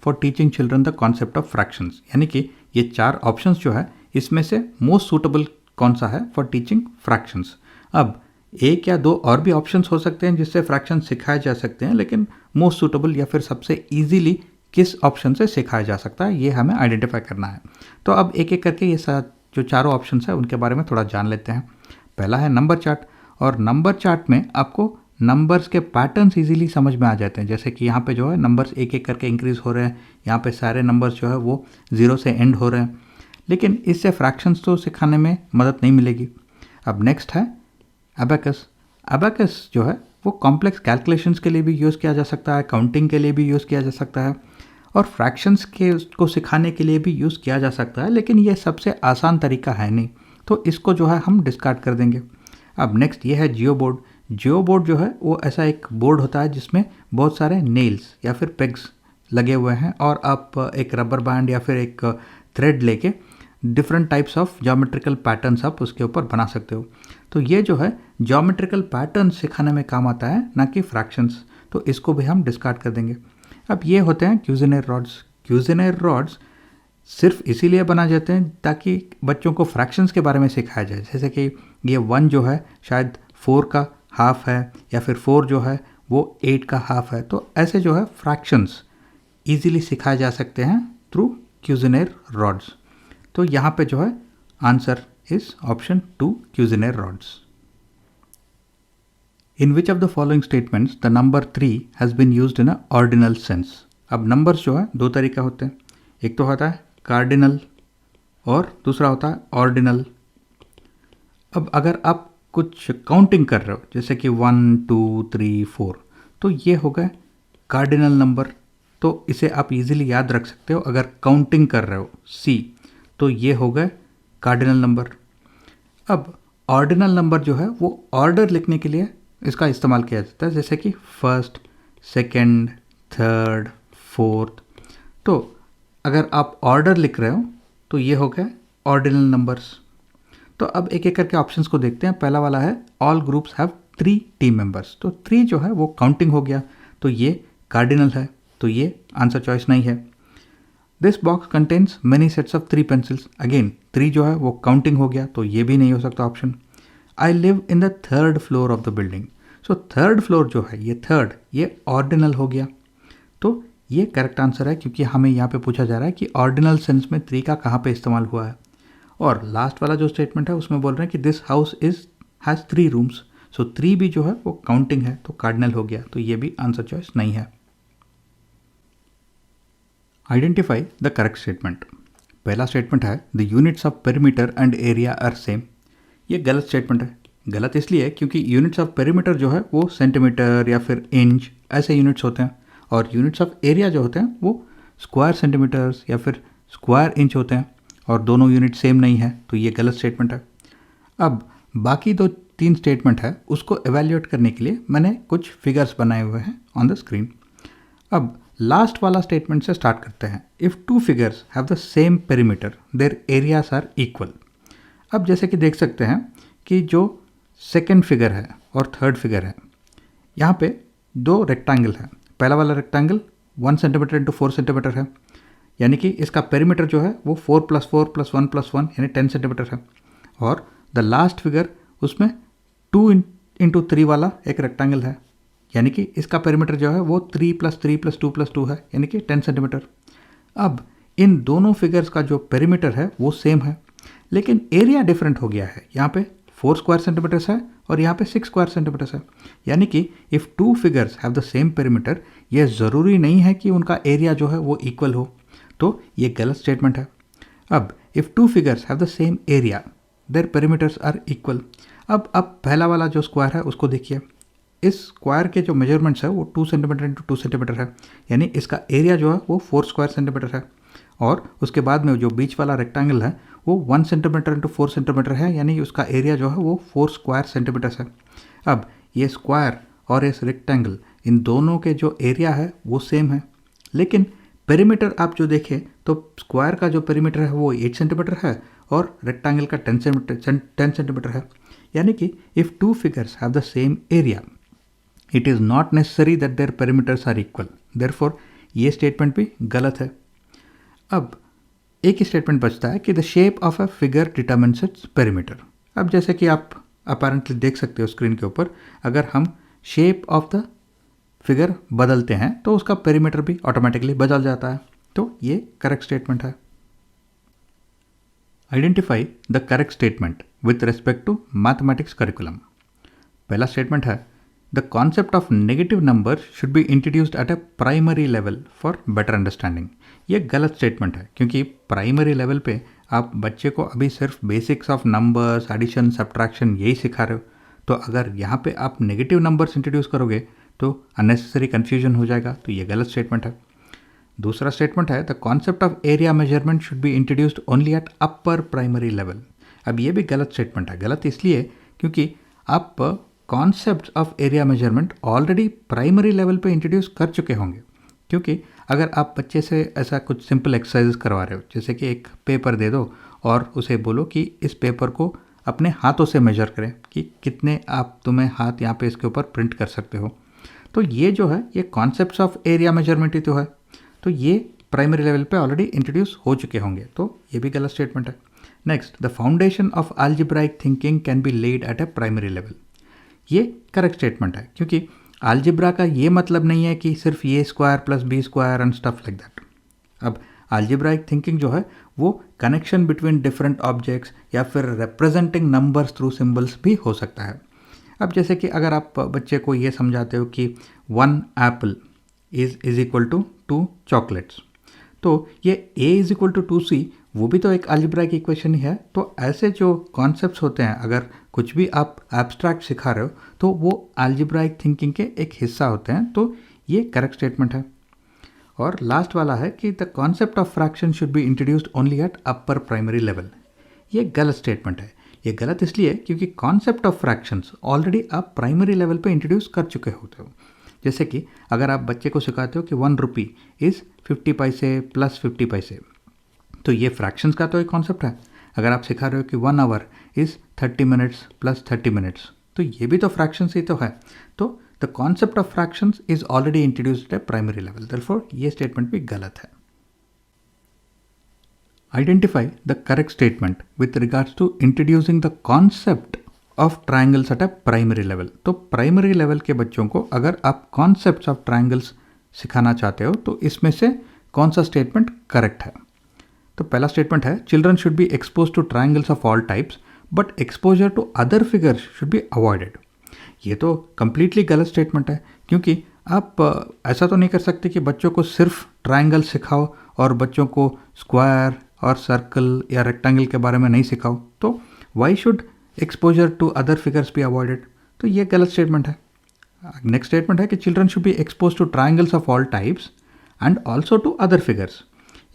for teaching children the concept of fractions? यानी कि ये 4 ऑप्शंस जो है इसमें से मोस्ट सूटेबल कौन सा है फॉर टीचिंग फ्रैक्शंस। अब एक या 2 और भी ऑप्शंस हो सकते हैं जिससे फ्रैक्शन सिखाए जा सकते हैं, लेकिन मोस्ट सूटेबल या फिर सबसे ईजीली किस ऑप्शन से सिखाया जा सकता है ये हमें आइडेंटिफाई करना है। तो अब एक एक करके ये जो चारों ऑप्शंस है उनके बारे में थोड़ा जान लेते हैं। पहला है नंबर चार्ट, और नंबर चार्ट में आपको नंबर्स के पैटर्न्स इजीली समझ में आ जाते हैं। जैसे कि यहाँ पे जो है नंबर्स एक एक करके इंक्रीज हो रहे हैं, यहाँ पे सारे नंबर्स जो है वो 0 से एंड हो रहे हैं, लेकिन इससे फ्रैक्शंस तो सिखाने में मदद नहीं मिलेगी। अब नेक्स्ट है अबेकस। अबेकस जो है वो कॉम्प्लेक्स कैलकुलेशंस के लिए भी यूज़ किया जा सकता है, काउंटिंग के लिए भी यूज़ किया जा सकता है, और फ्रैक्शंस के को सिखाने के लिए भी यूज़ किया जा सकता है, लेकिन ये सबसे आसान तरीका है नहीं, तो इसको जो है हम डिस्कार्ड कर देंगे। अब नेक्स्ट ये है जियो बोर्ड। जियो बोर्ड जो है वो ऐसा एक बोर्ड होता है जिसमें बहुत सारे नेल्स या फिर पेग्स लगे हुए हैं, और आप एक रबर बैंड या फिर एक थ्रेड लेके different types of geometrical patterns आप उसके ऊपर बना सकते हो। तो ये जो है ज्योमेट्रिकल पैटर्न सिखाने में काम आता है, ना कि फ्रैक्शंस, तो इसको भी हम डिस्कार्ड कर देंगे। अब ये होते हैं क्यूजिनेर रॉड्स। क्यूजिनेर रॉड्स सिर्फ इसीलिए बना जाते हैं ताकि बच्चों को फ्रैक्शंस के बारे में सिखाया जाए, जैसे कि ये 1 जो है शायद 4 का हाफ है, या फिर 4 जो है वो 8 का हाफ है। तो ऐसे जो है फ्रैक्शंस ईजिली सिखाए जा सकते हैं थ्रू क्यूजिनेर रॉड्स। तो यहाँ पे जो है answer is option 2 cuisenaire rods. In which of the following statements the number 3 has been used in a ordinal sense. अब नंबर्स जो है 2 तरीका होते हैं, एक तो होता है कार्डिनल और दूसरा होता है ऑर्डिनल। अब अगर आप कुछ काउंटिंग कर रहे हो जैसे कि 1 2 3 4, तो ये हो गए कार्डिनल नंबर, तो इसे आप इजीली याद रख सकते हो। अगर काउंटिंग कर रहे हो C, तो ये हो गए कार्डिनल नंबर। अब ऑर्डिनल नंबर जो है वो ऑर्डर लिखने के लिए इसका इस्तेमाल किया जाता है, जैसे कि फर्स्ट, सेकंड, थर्ड, फोर्थ। तो अगर आप ऑर्डर लिख रहे हो तो ये हो गया ऑर्डिनल नंबर्स। तो अब एक एक करके ऑप्शंस को देखते हैं। पहला वाला है all groups have 3 team members, तो 3 जो है वो काउंटिंग हो गया, तो ये कार्डिनल है, तो ये आंसर चॉइस नहीं है। This box contains many sets of 3 pencils, again 3 जो है वो काउंटिंग हो गया, तो ये भी नहीं हो सकता option. I live in the 3rd floor of the building, so 3rd floor जो है ये 3rd, ये ऑर्डिनल हो गया, तो ये करेक्ट आंसर है, क्योंकि हमें यहाँ पे पूछा जा रहा है कि ऑर्डिनल सेंस में 3 का कहाँ पे इस्तेमाल हुआ है। और लास्ट वाला जो स्टेटमेंट है उसमें बोल रहे हैं कि दिस हाउस हैज़ 3 रूम्स, सो 3 भी जो है वो काउंटिंग है, तो कार्डिनल हो गया, तो ये भी आंसर चॉइस नहीं है। Identify the correct statement. पहला स्टेटमेंट है the units of perimeter and area are same. ये गलत स्टेटमेंट है। गलत इसलिए क्योंकि यूनिट्स ऑफ पेरीमीटर जो है वो सेंटीमीटर या फिर इंच ऐसे यूनिट्स होते हैं, और यूनिट्स ऑफ एरिया जो होते हैं वो स्क्वायर सेंटीमीटर्स या फिर स्क्वायर इंच होते हैं, और दोनों यूनिट सेम नहीं है, तो ये गलत स्टेटमेंट है। अब बाकी 2-3 स्टेटमेंट है उसको एवेल्यूएट करने के लिए मैंने कुछ फिगर्स बनाए हुए हैं ऑन द स्क्रीन। अब लास्ट वाला स्टेटमेंट से स्टार्ट करते हैं। If 2 figures have the same perimeter their areas are equal. अब जैसे कि देख सकते हैं कि जो सेकेंड फिगर है और थर्ड फिगर है, यहाँ पे 2 रेक्टेंगल है। पहला वाला रेक्टेंगल 1 सेंटीमीटर इंटू 4 सेंटीमीटर है, यानी कि इसका पेरीमीटर जो है वो 4 + 4 + 1 + 1 यानी 10 सेंटीमीटर है। और द लास्ट फिगर उसमें 2 इंटू 3 वाला एक रेक्टेंगल है, यानी कि इसका पेरीमीटर जो है वो 3 + 3 + 2 + 2 है, यानी कि 10 सेंटीमीटर। अब इन दोनों फिगर्स का जो पेरीमीटर है वो सेम है, लेकिन एरिया डिफरेंट हो गया है। यहाँ पे 4 स्क्वायर सेंटीमीटर्स है और यहाँ पे 6 स्क्वायर सेंटीमीटर्स है, यानी कि if 2 figures have the same perimeter, ये ज़रूरी नहीं है कि उनका एरिया जो है वो इक्वल हो, तो ये गलत स्टेटमेंट है। अब if 2 figures have the same area their perimeters are equal. अब पहला वाला जो स्क्वायर है उसको देखिए, इस स्क्वायर के जो मेजरमेंट्स है वो 2 सेंटीमीटर इंटू 2 सेंटीमीटर है, यानी इसका एरिया जो है वो 4 स्क्वायर सेंटीमीटर है। और उसके बाद में जो बीच वाला रेक्टेंगल है वो 1 सेंटीमीटर इंटू 4 सेंटीमीटर है, यानी उसका एरिया जो है वो 4 स्क्वायर सेंटीमीटर है। अब ये स्क्वायर और इस रेक्टेंगल, इन दोनों के जो एरिया है वो सेम है, लेकिन पेरीमीटर आप जो देखें तो स्क्वायर का जो पेरीमीटर है वो 8 सेंटीमीटर है और रेक्टेंगल का 10 सेंटीमीटर है, यानी कि if 2 figures have the same area it is not necessary that their perimeters are equal, therefore ये स्टेटमेंट भी गलत है। अब एक ही स्टेटमेंट बचता है कि the shape of a figure determines its perimeter. अब जैसे कि आप अपेरेंटली देख सकते हो स्क्रीन के ऊपर, अगर हम शेप ऑफ द फिगर बदलते हैं तो उसका पेरीमीटर भी ऑटोमेटिकली बदल जाता है, तो ये करेक्ट स्टेटमेंट है। Identify the correct statement with respect to mathematics curriculum. पहला स्टेटमेंट है the concept of negative number should be introduced at a primary level for better understanding. ये गलत स्टेटमेंट है, क्योंकि प्राइमरी लेवल पे आप बच्चे को अभी सिर्फ basics of numbers, addition, subtraction यही सिखा रहे हो, तो अगर यहाँ पे आप नेगेटिव नंबर्स इंट्रोड्यूस करोगे तो अननेसेसरी कन्फ्यूजन हो जाएगा, तो ये गलत स्टेटमेंट है। दूसरा स्टेटमेंट है the concept of area measurement should be introduced only at upper primary level. अब ये भी गलत स्टेटमेंट है। गलत इसलिए क्योंकि आप concept of area measurement already primary level पे इंट्रोड्यूस कर चुके होंगे, क्योंकि अगर आप बच्चे से ऐसा कुछ सिंपल एक्सरसाइज करवा रहे हो, जैसे कि एक पेपर दे दो और उसे बोलो कि इस पेपर को अपने हाथों से मेजर करें कि कितने तुम्हें हाथ यहाँ पे इसके ऊपर प्रिंट कर सकते हो, तो ये जो है ये कॉन्सेप्ट्स ऑफ एरिया मेजरमेंट ही तो है, तो ये प्राइमरी लेवल पे ऑलरेडी इंट्रोड्यूस हो चुके होंगे, तो ये भी गलत स्टेटमेंट है। Next, the foundation of algebraic thinking can be laid at a primary level. ये करेक्ट स्टेटमेंट है, क्योंकि अलजेब्रा का ये मतलब नहीं है कि सिर्फ A square plus B square and stuff like that. अब अलजेब्राइक थिंकिंग जो है वो कनेक्शन बिटवीन डिफरेंट ऑब्जेक्ट्स या फिर रिप्रेजेंटिंग नंबर्स थ्रू सिंबल्स भी हो सकता है। अब जैसे कि अगर आप बच्चे को ये समझाते हो कि 1 apple is equal to 2 chocolates, तो ये a is equal to 2c वो भी तो एक अलजेब्राइक इक्वेशन ही है। तो ऐसे जो कॉन्सेप्ट्स होते हैं, अगर कुछ भी आप एब्स्ट्रैक्ट सिखा रहे हो तो वो अलजेब्राइक थिंकिंग के एक हिस्सा होते हैं, तो ये करेक्ट स्टेटमेंट है। और लास्ट वाला है कि the concept of fraction should be introduced only at upper primary level. ये गलत स्टेटमेंट है। ये गलत इसलिए क्योंकि कॉन्सेप्ट ऑफ फ्रैक्शंस ऑलरेडी आप प्राइमरी लेवल पे इंट्रोड्यूस कर चुके होते हो। जैसे कि अगर आप बच्चे को सिखाते हो कि 1 रुपी इज़ 50 पैसे प्लस 50 पैसे, तो ये फ्रैक्शंस का तो एक कॉन्सेप्ट है। अगर आप सिखा रहे हो कि 1 hour is 30 minutes plus 30 minutes, तो ये भी तो फ्रैक्शंस ही तो है। तो the concept of fractions is already introduced at primary level, therefore ये स्टेटमेंट भी गलत है। Identify the correct statement with regards to introducing the concept of triangles at a primary level. तो प्राइमरी लेवल के बच्चों को अगर आप कॉन्सेप्ट्स ऑफ ट्राइंगल्स सिखाना चाहते हो तो इसमें से कौन सा स्टेटमेंट करेक्ट है? तो पहला स्टेटमेंट है, children should be expose to triangles of all types but exposure to other figures should be avoided. ये तो कंप्लीटली गलत स्टेटमेंट है, क्योंकि आप ऐसा तो नहीं कर सकते कि बच्चों को सिर्फ ट्राइंगल सिखाओ और बच्चों को स्क्वायर और सर्कल या रेक्टेंगल के बारे में नहीं सिखाओ। तो why should exposure to other figures be avoided? तो ये गलत स्टेटमेंट है। नेक्स्ट स्टेटमेंट है कि children should be expose to triangles of all types and also to other figures.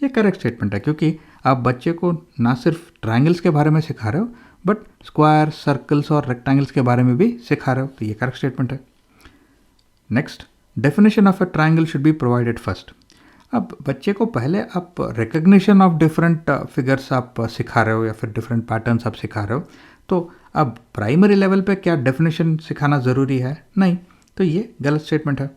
ये करेक्ट स्टेटमेंट है, क्योंकि आप बच्चे को ना सिर्फ ट्राइंगल्स के बारे में सिखा रहे हो बट स्क्वायर, सर्कल्स और रेक्टेंगल्स के बारे में भी सिखा रहे हो, तो ये करेक्ट स्टेटमेंट है। Next, definition of a triangle should be provided first. अब बच्चे को पहले आप रिकग्निशन ऑफ डिफरेंट फिगर्स आप सिखा रहे हो या फिर डिफरेंट पैटर्न्स आप सिखा रहे हो, तो अब प्राइमरी लेवल पे क्या डेफिनेशन सिखाना ज़रूरी है? नहीं, तो ये गलत स्टेटमेंट है।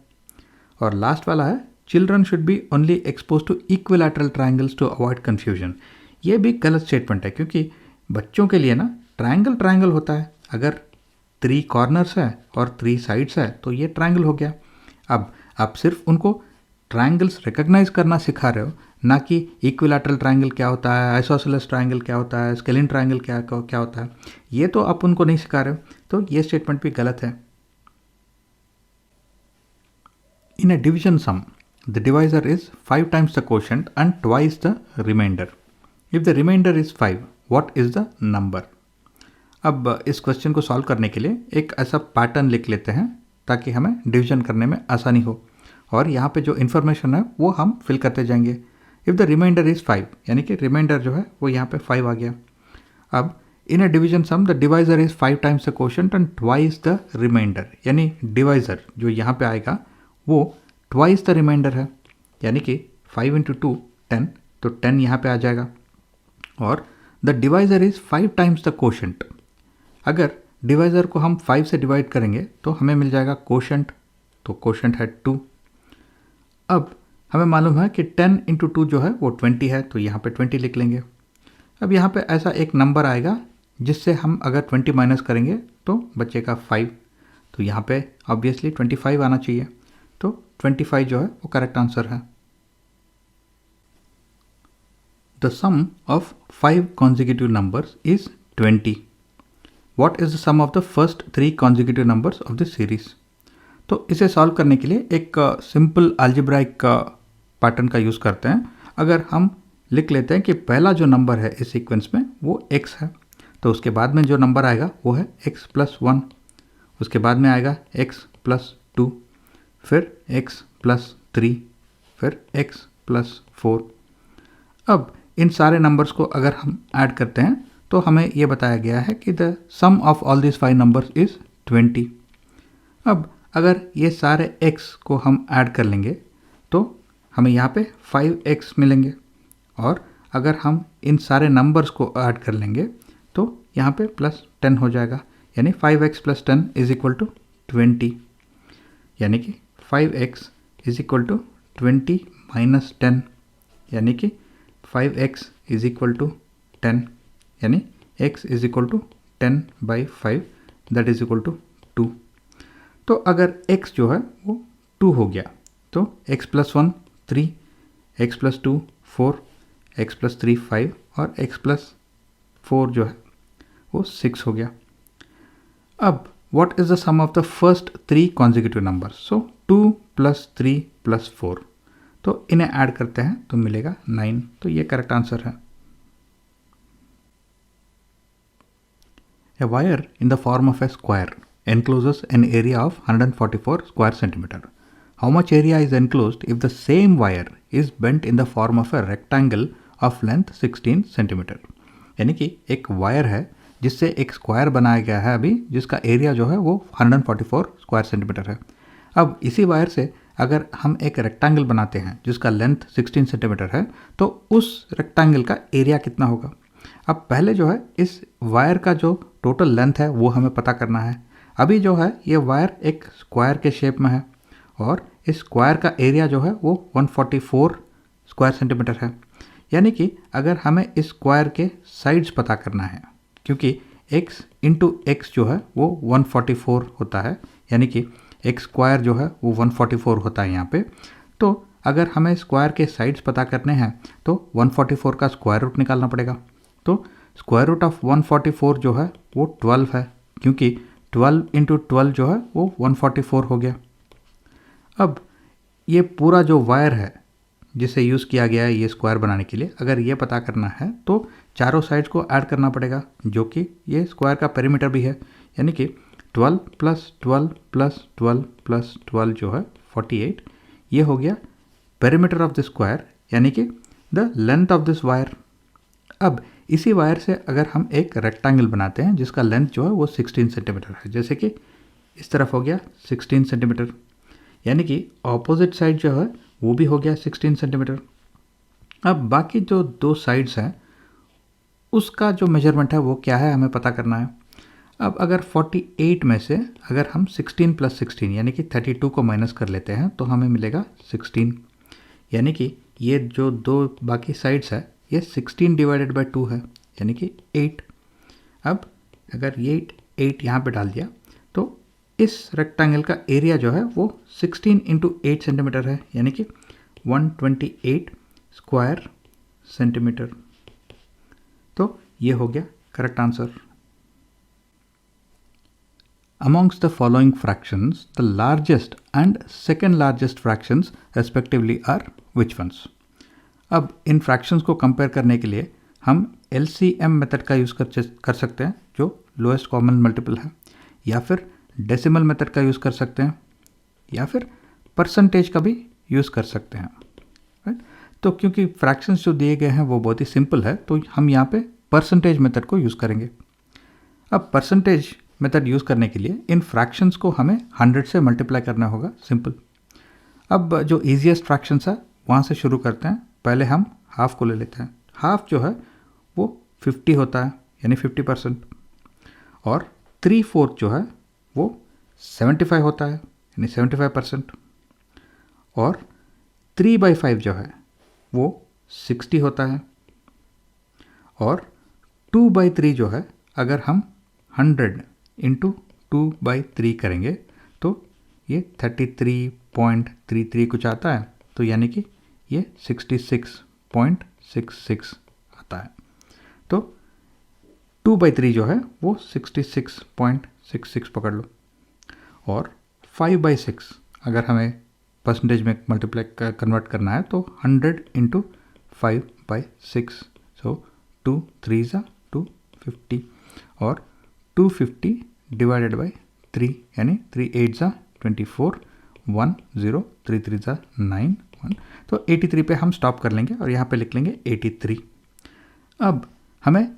और लास्ट वाला है, children should be only expose to equilateral triangles to avoid confusion. ये भी गलत स्टेटमेंट है, क्योंकि बच्चों के लिए ना ट्राइंगल होता है। अगर 3 कॉर्नर्स है और 3 साइड्स है तो ये ट्राइंगल हो गया। अब आप सिर्फ उनको ट्राइंगल्स रिकग्नाइज करना सिखा रहे हो, ना कि इक्विलैटरल ट्राइंगल क्या होता है, आइसोसेलेस ट्राइंगल क्या होता है, स्केलिन ट्राइंगल क्या होता है, ये तो आप उनको नहीं सिखा रहे हो, तो ये स्टेटमेंट भी गलत है। In a division sum the divisor is 5 times the quotient and twice the remainder. If the remainder is 5, what is the number? अब इस क्वेश्चन को सॉल्व करने के लिए एक ऐसा पैटर्न लिख लेते हैं ताकि हमें डिवीजन करने में आसानी हो, और यहाँ पे जो इन्फॉर्मेशन है वो हम फिल करते जाएंगे। इफ़ द रिमाइंडर इज़ 5, यानी कि रिमाइंडर जो है वो यहाँ पे 5 आ गया। अब in a division sum the divisor is 5 times the quotient and twice the remainder, यानी डिवाइजर जो यहाँ पे आएगा वो ट्वाइस द रिमाइंडर है, यानी कि 5 × 2 10, तो 10 यहाँ पे आ जाएगा। और the divisor is 5 times the quotient. अगर डिवाइजर को हम 5 से डिवाइड करेंगे तो हमें मिल जाएगा क्वोशिएंट, तो क्वोशिएंट है 2। अब हमें मालूम है कि 10 × 2 जो है वो 20 है, तो यहाँ पे 20 लिख लेंगे। अब यहाँ पे ऐसा एक नंबर आएगा जिससे हम अगर 20 माइनस करेंगे तो बचेगा 5, तो यहाँ पे ऑब्वियसली 25 आना चाहिए, तो 25 जो है वो करेक्ट आंसर है। The sum of 5 consecutive numbers is 20. What is the sum of the first 3 consecutive numbers of this series? तो इसे सॉल्व करने के लिए एक सिंपल अलजेब्राइक पैटर्न का यूज़ करते हैं। अगर हम लिख लेते हैं कि पहला जो नंबर है इस सीक्वेंस में वो x है, तो उसके बाद में जो नंबर आएगा वो है x + 1, उसके बाद में आएगा x + 2, फिर x + 3, फिर x + 4। अब इन सारे नंबर्स को अगर हम ऐड करते हैं तो हमें ये बताया गया है कि the sum of all this 5 numbers is 20। अब अगर ये सारे x को हम ऐड कर लेंगे तो हमें यहाँ पे 5x मिलेंगे, और अगर हम इन सारे नंबर्स को ऐड कर लेंगे तो यहाँ पे +10 हो जाएगा, यानी 5x + 10 = 20, यानी कि 5x = 20 - 10 यानी कि 5x इज इक्वल टू 10, यानी x is equal to 10/5 that is equal to 2। तो अगर x जो है वो 2 हो गया तो x + 1 3, x + 2 4, x + 3 5 और x + 4 जो है वो 6 हो गया। अब what is the sum of the first 3 consecutive numbers? So 2 + 3 + 4, तो इन्हें ऐड करते हैं तो मिलेगा 9, तो ये करेक्ट आंसर है। A wire in the form of a square encloses an area of 144 square centimeter. How much area is enclosed if the same wire is bent in the form of a rectangle of length 16 centimeter? यानी कि एक वायर है जिससे एक स्क्वायर बनाया गया है अभी, जिसका एरिया जो है वो 144 स्क्वायर सेंटीमीटर है। अब इसी वायर से अगर हम एक रेक्टेंगल बनाते हैं जिसका लेंथ 16 सेंटीमीटर है, तो उस रेक्टेंगल का एरिया कितना होगा। अब पहले जो है इस वायर का जो टोटल लेंथ है वो हमें पता करना है। अभी जो है ये वायर एक स्क्वायर के शेप में है और इस स्क्वायर का एरिया जो है वो 144 स्क्वायर सेंटीमीटर है। यानी कि अगर हमें इस स्क्वायर के साइड्स पता करना है, क्योंकि x × x जो है वो 144 होता है, यानी कि x स्क्वायर जो है वो 144 होता है यहाँ पे। तो अगर हमें स्क्वायर के साइड्स पता करने हैं तो 144 का स्क्वायर रूट निकालना पड़ेगा। तो स्क्वायर रूट ऑफ 144 जो है वो 12 है, क्योंकि 12 × 12 जो है वो 144 हो गया। अब ये पूरा जो वायर है जिसे यूज़ किया गया है ये स्क्वायर बनाने के लिए, अगर ये पता करना है तो चारों साइड्स को ऐड करना पड़ेगा, जो कि ये स्क्वायर का पेरीमीटर भी है। यानी कि 12 + 12 + 12 + 12 जो है 48, ये हो गया पेरीमीटर ऑफ द स्क्वायर, यानी कि the length of this wire. अब इसी वायर से अगर हम एक रेक्टेंगल बनाते हैं जिसका लेंथ जो है वो 16 सेंटीमीटर है, जैसे कि इस तरफ हो गया 16 सेंटीमीटर, यानी कि ऑपोजिट साइड जो है वो भी हो गया 16 सेंटीमीटर। अब बाकी जो दो साइड्स हैं उसका जो मेजरमेंट है वो क्या है हमें पता करना है। अब अगर 48 में से अगर हम 16 + 16 यानी कि 32 को माइनस कर लेते हैं तो हमें मिलेगा 16, यानी कि ये जो दो बाकी साइड्स है ये 16 / 2 है, यानी कि 8। अब अगर ये 8 यहाँ पे डाल दिया तो इस रेक्टेंगल का एरिया जो है वो 16 × 8 सेंटीमीटर है, यानी कि 128 स्क्वायर सेंटीमीटर। तो ये हो गया correct answer. Amongst the following fractions, the largest and second largest fractions respectively are which ones? अब इन फ्रैक्शंस को कंपेयर करने के लिए हम LCM मेथड का यूज़ कर सकते हैं जो लोएस्ट कॉमन मल्टीपल है, या फिर डेसिमल मेथड का यूज़ कर सकते हैं, या फिर परसेंटेज का भी यूज़ कर सकते हैं, राइट। तो क्योंकि फ्रैक्शंस जो दिए गए हैं वो बहुत ही सिंपल है तो हम यहाँ पे परसेंटेज मेथड को यूज़ करेंगे। अब परसेंटेज मेथड यूज़ करने के लिए इन फ्रैक्शंस को हमें 100 से मल्टीप्लाई करना होगा, सिंपल। अब जो ईजीएस्ट फ्रैक्शंस है वहाँ से शुरू करते हैं। पहले हम हाफ को ले लेते हैं। हाफ जो है वो 50 होता है, यानी 50%, और 3/4 जो है वो 75 होता है, यानी 75%, और 3/5 जो है वो 60 होता है, और 2/3 जो है अगर हम 100 × 2/3 करेंगे तो ये 33.33 कुछ आता है, तो यानी कि ये 66.66 आता है। तो 2/3 जो है वो 66.66 पकड़ लो, और 5/6 अगर हमें परसेंटेज में मल्टीप्लाई कन्वर्ट करना है तो 100 × 5/6, सो 2 3s are 250, और 250 / 3 यानी 3 8s are 24, 1 0 3 3s are 9 1, तो 83 पे हम स्टॉप कर लेंगे और यहाँ पे लिख लेंगे 83। अब हमें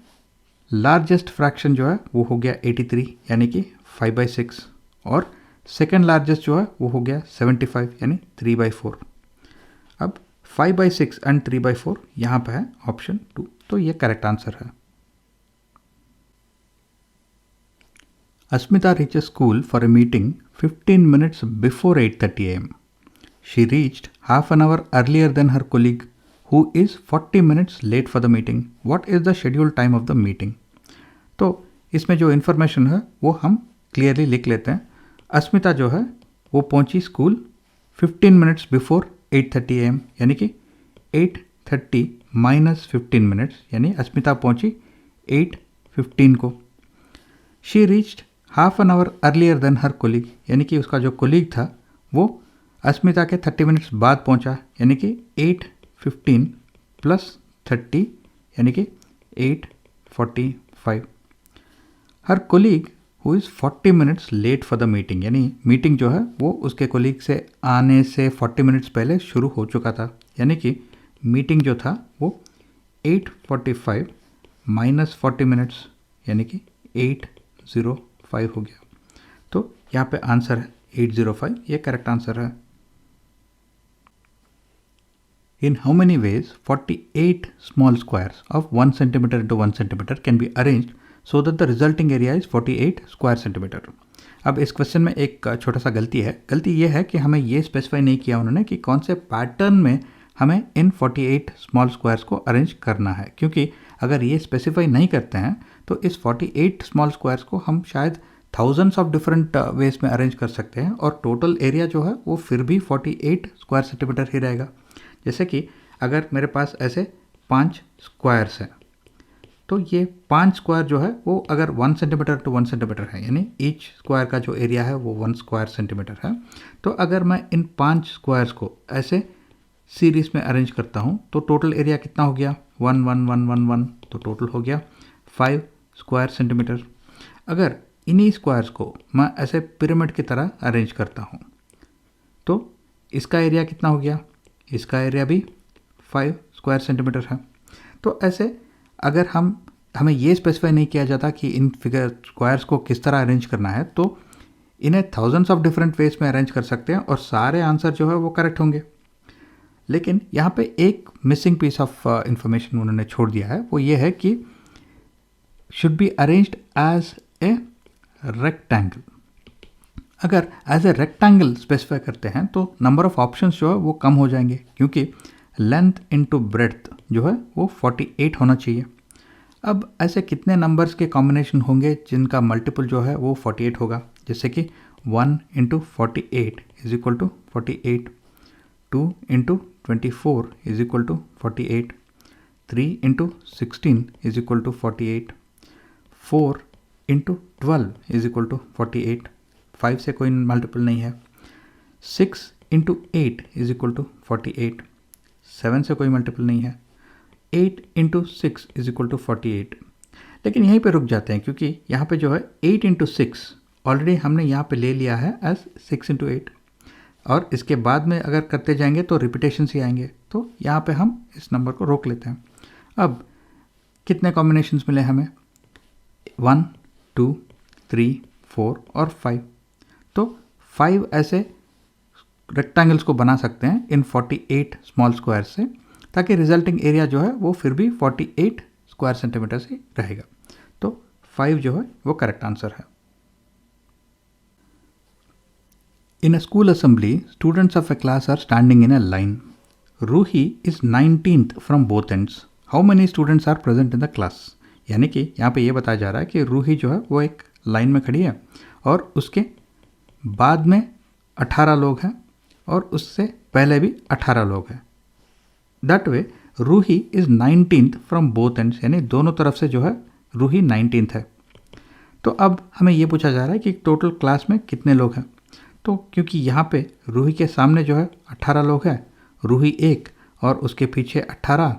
लार्जेस्ट फ्रैक्शन जो है वो हो गया 83, यानी कि 5/6, और सेकेंड लार्जेस्ट जो है वो हो गया 75, यानी 3/4। अब 5/6 एंड 3/4 यहाँ पे है ऑप्शन 2, तो ये करेक्ट आंसर है। Asmita reaches school for a meeting 15 minutes before 8:30 a.m. She reached half an hour earlier than her colleague who is 40 minutes late for the meeting. What is the scheduled time of the meeting? तो इसमें जो इन्फॉर्मेशन है वो हम क्लियरली लिख लेते हैं. अस्मिता जो है वो पहुंची स्कूल 15 मिनट्स बिफोर 8:30 AM, यानी कि 8:30 माइनस 15 मिनट्स, यानी अस्मिता पहुंची 8:15 को. She reached half an hour earlier than her colleague, यानी कि उसका जो कोलीग था वो अस्मिता के 30 मिनट्स बाद पहुंचा, यानी कि 8:15 प्लस 30 यानी कि 8:45. Her colleague who is 40 minutes late for the meeting, यानी मीटिंग जो है वो उसके कोलीग से आने से 40 मिनट्स पहले शुरू हो चुका था, यानी कि मीटिंग जो था वो 8:45 माइनस 40 मिनट्स यानी कि 8:05 हो गया. तो यहाँ पे आंसर है 8:05, ये करेक्ट आंसर है. In how many ways 48 small squares of 1 centimeter into 1 centimeter can be arranged so that the resulting area is 48 square centimeter? अब इस क्वेश्चन में एक छोटा सा गलती है. गलती ये है कि हमें ये स्पेसिफाई नहीं किया उन्होंने कि कौन से पैटर्न में हमें इन 48 स्मॉल स्क्वायर्स को अरेंज करना है, क्योंकि अगर ये स्पेसिफाई नहीं करते हैं तो इस 48 स्मॉल स्क्वायर्स को हम शायद थाउजेंड्स ऑफ डिफरेंट वेज में अरेंज कर सकते हैं और टोटल एरिया जो है वो फिर भी 48 स्क्वायर सेंटीमीटर ही रहेगा. जैसे कि अगर मेरे पास ऐसे 5 स्क्वायर्स हैं तो ये 5 स्क्वायर जो है वो अगर 1 सेंटीमीटर टू 1 सेंटीमीटर है, यानी ईच स्क्वायर का जो एरिया है वो 1 स्क्वायर सेंटीमीटर है. तो अगर मैं इन 5 स्क्वायर्स को ऐसे सीरीज में अरेंज करता हूँ तो टोटल एरिया कितना हो गया 1 1 1 1 1, तो टोटल हो गया 5 स्क्वायर सेंटीमीटर. अगर इन्हीं स्क्वायर्स को मैं ऐसे पिरामिड की तरह अरेंज करता हूँ तो इसका एरिया कितना हो गया, इसका एरिया भी 5 स्क्वायर सेंटीमीटर है. तो ऐसे अगर हमें ये स्पेसिफाई नहीं किया जाता कि इन स्क्वायर्स को किस तरह अरेंज करना है तो इन्हें थाउजेंड्स ऑफ डिफरेंट वेज में अरेंज कर सकते हैं और सारे आंसर जो है वो करेक्ट होंगे. लेकिन यहाँ पे एक मिसिंग पीस ऑफ इंफॉर्मेशन उन्होंने छोड़ दिया है, वो ये है कि should be arranged as a rectangle. अगर एज ए रेक्टेंगल स्पेसिफाई करते हैं तो नंबर ऑफ ऑप्शंस जो है वो कम हो जाएंगे, क्योंकि लेंथ इनटू ब्रेड्थ जो है वो 48 होना चाहिए. अब ऐसे कितने नंबर्स के कॉम्बिनेशन होंगे जिनका मल्टीपल जो है वो 48 होगा, जैसे कि 1 into 48 is equal to 48, 2 into 24 is equal to 48, 3 into 16 is equal to 48, 4 into 12 is equal to 48, 5 से कोई मल्टीपल नहीं है, 6 इंटू 8 इज इक्वल टू 48, 7 से कोई मल्टीपल नहीं है, 8 इंटू 6 इज इक्वल टू 48. लेकिन यहीं पे रुक जाते हैं क्योंकि यहाँ पे जो है 8 इंटू 6 ऑलरेडी हमने यहाँ पे ले लिया है एज 6 इंटू 8, और इसके बाद में अगर करते जाएंगे तो रिपीटेशन ही आएंगे, तो यहाँ पे हम इस नंबर को रोक लेते हैं. अब कितने कॉम्बिनेशंस मिले हमें 1 2 3 4 और 5, तो 5 ऐसे रेक्टेंगल्स को बना सकते हैं इन 48 स्मॉल स्क्वायर से, ताकि रिजल्टिंग एरिया जो है वो फिर भी 48 स्क्वायर सेंटीमीटर से रहेगा. तो 5 जो है वो करेक्ट आंसर है. In a school assembly, students of a class are standing in a line. Ruhi is 19th from both ends. How many students are present in the class? यानी कि यहाँ पे ये बताया जा रहा है कि रूही जो है वो एक लाइन में खड़ी है और उसके बाद में 18 लोग हैं और उससे पहले भी 18 लोग हैं. That way Ruhi is 19th from both ends, यानी दोनों तरफ से जो है रूही 19th है. तो अब हमें ये पूछा जा रहा है कि टोटल क्लास में कितने लोग हैं. तो क्योंकि यहाँ पे रूही के सामने जो है 18 लोग हैं, रूही 1 और उसके पीछे 18,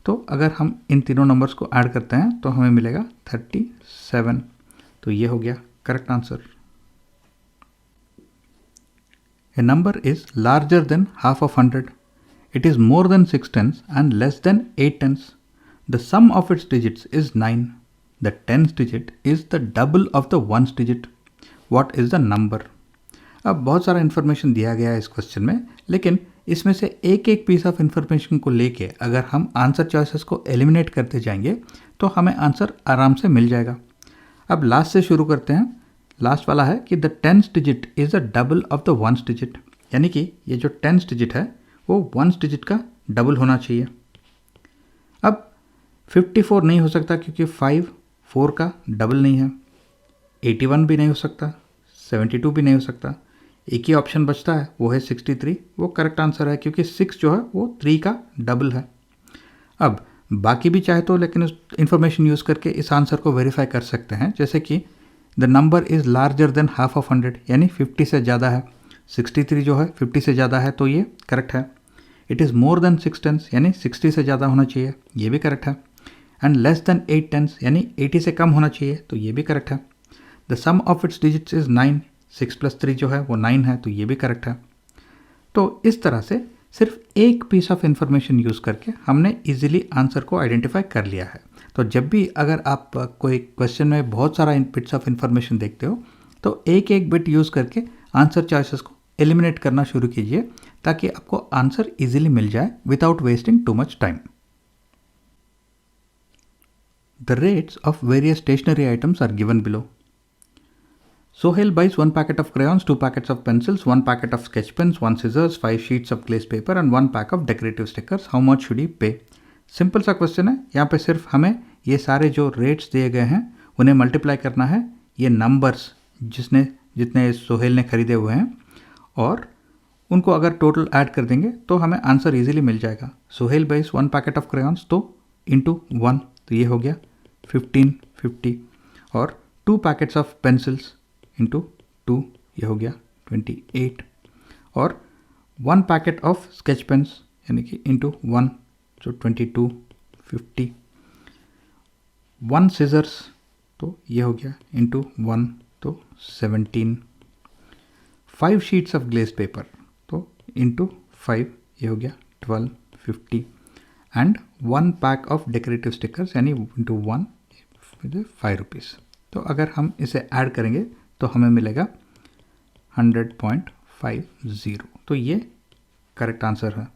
तो अगर हम इन तीनों नंबर्स को ऐड करते हैं तो हमें मिलेगा 37. तो ये हो गया correct answer. A number is larger than half of 100. It is more than 6 tens and less than 8 tens. The sum of its digits is 9. The tens digit is the double of the ones digit. What is the number? अब बहुत सारा इन्फॉर्मेशन दिया गया है इस क्वेश्चन में, लेकिन इसमें से एक एक पीस ऑफ इन्फॉर्मेशन को लेके अगर हम आंसर चॉइसेस को एलिमिनेट करते जाएंगे तो हमें आंसर आराम से मिल जाएगा. अब लास्ट से शुरू करते हैं. लास्ट वाला है कि the tens digit is the double of the ones digit, यानी कि ये जो टेंस डिजिट है वो वंस डिजिट का डबल होना चाहिए. 54 नहीं हो सकता क्योंकि 5 4 का डबल नहीं है। 81 भी नहीं हो सकता, 72 भी नहीं हो सकता। एक ही ऑप्शन बचता है, वो है 63। वो करेक्ट आंसर है क्योंकि 6 जो है वो 3 का डबल है। अब बाकी भी चाहे तो लेकिन उस इन्फॉर्मेशन यूज़ करके इस आंसर को वेरीफाई कर सकते हैं, जैसे कि the number is larger than half of 100, यानी 50 से ज़्यादा है। 63 जो है 50 से ज़्यादा है तो ये करेक्ट है। It is more than 6 tens, यानी 60 से ज़्यादा होना चाहिए, ये भी करेक्ट है। एंड लेस देन 8 टेंस, यानी 80 से कम होना चाहिए, तो ये भी करेक्ट है। The sum of its digits is 9, 6 + 3 जो है वो 9 है, तो ये भी करेक्ट है। तो इस तरह से सिर्फ एक पीस ऑफ इंफॉर्मेशन यूज़ करके हमने इजीली आंसर को आइडेंटिफाई कर लिया है। तो जब भी अगर आप कोई क्वेश्चन में बहुत सारा बिट्स ऑफ इंफॉर्मेशन देखते हो तो एक एक बिट यूज़ करके आंसर चॉइसेस को एलिमिनेट करना शुरू कीजिए ताकि आपको आंसर इजीली मिल जाए without wasting too much time. The rates of various stationery items are given below. Sohail buys 1 packet of crayons, 2 packets of pencils, 1 packet of sketch pens, 1 scissors, 5 sheets of glazed paper and 1 pack of decorative stickers. How much should he pay? Simple सा क्वेश्चन है। यहाँ पे सिर्फ हमें ये सारे जो रेट्स दिए गए हैं उन्हें मल्टीप्लाई करना है ये नंबर्स जितने सोहेल ने खरीदे हुए हैं, और उनको अगर टोटल ऐड कर देंगे तो हमें आंसर इजीली मिल जाएगा। Sohail buys 1 packet of crayons तो इंटू 1, तो ये हो गया 1550, और 2 पैकेट्स ऑफ पेंसिल्स इंटू 2, ये हो गया 28, और 1 पैकेट ऑफ स्केच पेन्स यानी कि इंटू 1, तो 2250, 1 सीजर्स तो ये हो गया इंटू 1, तो 17, 5 शीट्स ऑफ ग्लेज पेपर तो इंटू 5, ये हो गया 1250, and 1 pack of decorative stickers यानी इंटू 1, 5 रुपीज़। तो अगर हम इसे ऐड करेंगे तो हमें मिलेगा 100.50, तो ये करेक्ट आंसर है।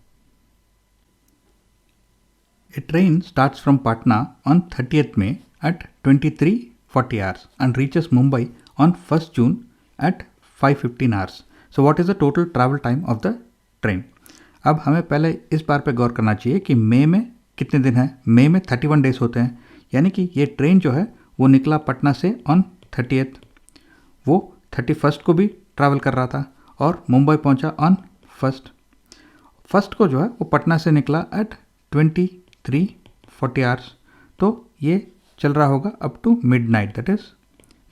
A train starts from Patna on 30th May at 23:40 hours and reaches Mumbai on 1st June at 5:15 hours. So what is the total travel time of the train? अब हमें पहले इस बार पे गौर करना चाहिए कि मई में कितने दिन हैं। मई में 31 डेज होते हैं, यानी कि ये ट्रेन जो है वो निकला पटना से ऑन 30th, वो 31st को भी ट्रैवल कर रहा था और मुंबई पहुंचा ऑन 1st को जो है वो पटना से निकला एट 23:40 hours, तो ये चल रहा होगा up to midnight, that is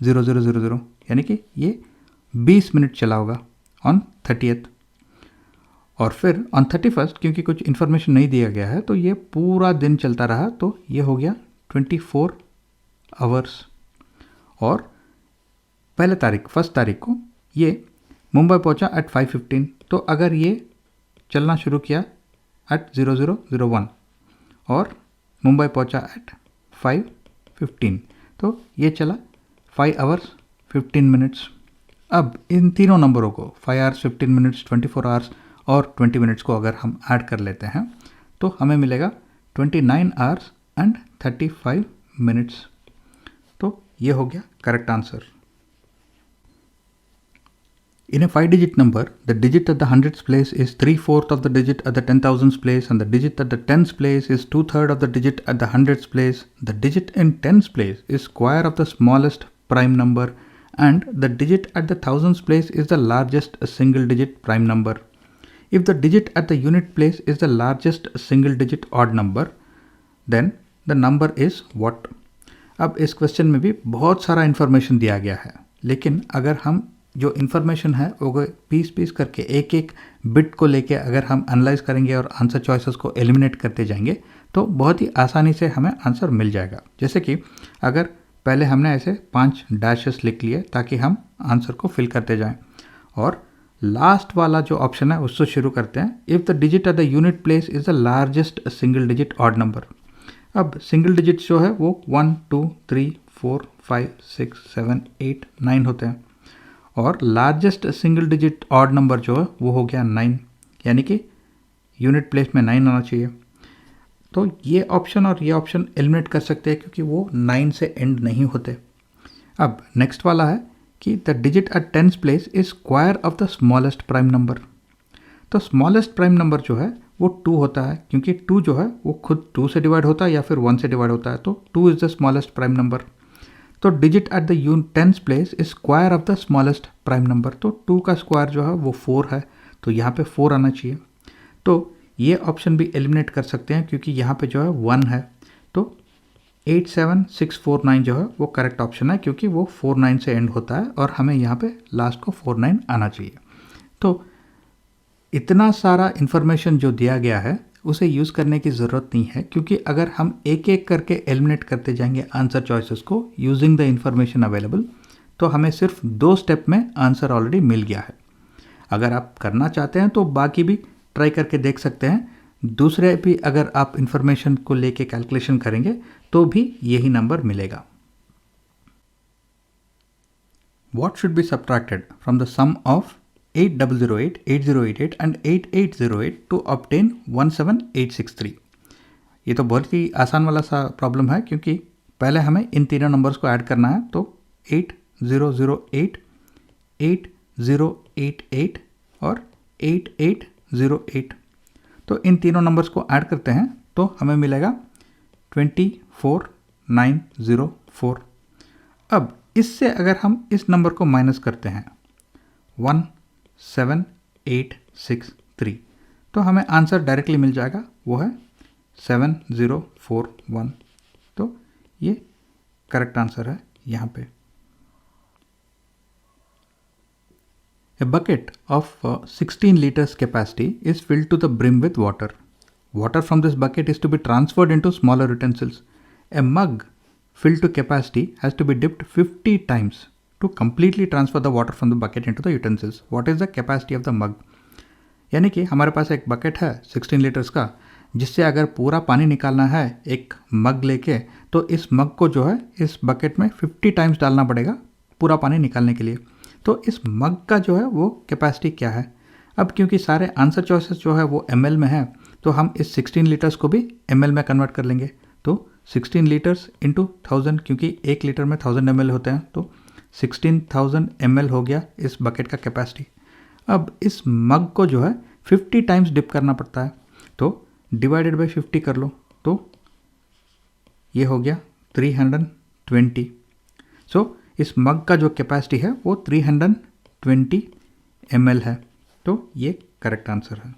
00:00, यानी कि ये 20 मिनट चला होगा ऑन 30th। और फिर ऑन 31st क्योंकि कुछ इन्फॉर्मेशन नहीं दिया गया है तो ये पूरा दिन चलता रहा, तो ये हो गया 24 आवर्स। और पहले तारीख 1 तारीख को ये मुंबई पहुंचा एट 5:15, तो अगर ये चलना शुरू किया एट 00:01 और मुंबई पहुंचा एट 5:15, तो ये चला 5 hours 15 minutes। अब इन तीनों नंबरों को 5 hours 15 minutes 24 hours और 20 minutes को अगर हम ऐड कर लेते हैं तो हमें मिलेगा 29 hours and 35 minutes, तो ये हो गया correct answer. In a 5-digit number, the digit at the hundreds place is 3/4 of the digit at the 10,000s place, and the digit at the tens place is 2/3 of the digit at the hundreds place. The digit in tens place is square of the smallest prime number, and the digit at the thousands place is the largest single digit prime number. If the digit at the unit place is the largest single digit odd number, then the number is what? अब इस क्वेश्चन में भी बहुत सारा इन्फॉर्मेशन दिया गया है, लेकिन अगर हम जो इन्फॉर्मेशन है वो पीस करके एक एक बिट को लेके अगर हम एनालाइज करेंगे और आंसर चॉइसेस को एलिमिनेट करते जाएंगे तो बहुत ही आसानी से हमें आंसर मिल जाएगा। जैसे कि अगर पहले हमने ऐसे 5 डैशेस लिख लिए ताकि हम आंसर को फिल करते जाएं, और लास्ट वाला जो ऑप्शन है उससे शुरू करते हैं, if the digit at the unit place is the largest single digit odd number. अब सिंगल डिजिट जो है वो 1 2 3 4 5 6 7 8 9 होते हैं, और largest single digit odd number जो है वो हो गया 9, यानी कि यूनिट प्लेस में 9 आना चाहिए। तो ये ऑप्शन और ये ऑप्शन एलिमिनेट कर सकते हैं क्योंकि वो 9 से एंड नहीं होते। अब नेक्स्ट वाला है कि the digit at tens place is square of the smallest prime number. तो स्मॉलेस्ट प्राइम नंबर जो है वो 2 होता है, क्योंकि 2 जो है वो खुद 2 से डिवाइड होता है या फिर 1 से डिवाइड होता है, तो 2 is the smallest prime number. तो digit at the tens place is square of the smallest prime number, तो 2 का स्क्वायर जो है वो 4 है, तो यहाँ पे 4 आना चाहिए। तो ये ऑप्शन भी एलिमिनेट कर सकते हैं क्योंकि यहाँ पे जो है 1 है, तो 87649 जो है वो करेक्ट ऑप्शन है, क्योंकि वो 49 से एंड होता है और हमें यहाँ पे लास्ट को 49 आना चाहिए। तो इतना सारा इन्फॉर्मेशन जो दिया गया है उसे यूज़ करने की ज़रूरत नहीं है, क्योंकि अगर हम एक एक करके एलिमिनेट करते जाएंगे आंसर चॉइसेस को यूजिंग द इन्फॉर्मेशन अवेलेबल, तो हमें सिर्फ 2 स्टेप में आंसर ऑलरेडी मिल गया है। अगर आप करना चाहते हैं तो बाकी भी ट्राई करके देख सकते हैं, दूसरे भी अगर आप इन्फॉर्मेशन को लेके कैलकुलेशन करेंगे तो भी यही नंबर मिलेगा। What should be subtracted from the sum of 8008, 8088 and 8808 to obtain 17863? ये तो बहुत ही आसान वाला सा प्रॉब्लम है, क्योंकि पहले हमें इन तीनों नंबर्स को ऐड करना है। तो 8008, 8088 और 8808, तो इन तीनों नंबर्स को ऐड करते हैं तो हमें मिलेगा 24904। अब इससे अगर हम इस नंबर को माइनस करते हैं 17863, तो हमें आंसर डायरेक्टली मिल जाएगा, वो है 7041। तो ये करेक्ट आंसर है यहाँ पे। A bucket of 16 liters capacity is filled to the brim with water. Water from this bucket is to be transferred into smaller utensils. A mug filled to capacity has to be dipped 50 times to completely transfer the water from the bucket into the utensils. What is the capacity of the mug? यानी कि हमारे पास एक बकेट है 16 लीटर्स का, जिससे अगर पूरा पानी निकालना है एक मग लेके, तो इस मग को जो है इस बकेट में 50 टाइम्स डालना पड़ेगा पूरा पानी निकालने के लिए। तो इस मग का जो है वो कैपेसिटी क्या है? अब क्योंकि सारे आंसर चॉइसेस जो है वो ml में है, तो हम इस 16 लीटर्स को भी ml में कन्वर्ट कर लेंगे। तो 16 लीटर्स इंटू 1000, क्योंकि 1 लीटर में 1000 ml होते हैं, तो 16,000 ml हो गया इस बकेट का कैपेसिटी। अब इस मग को जो है 50 टाइम्स डिप करना पड़ता है, तो डिवाइडेड बाई 50 कर लो, तो ये हो गया 320। सो इस मग का जो कैपेसिटी है वो 320 ml है, तो ये करेक्ट आंसर है।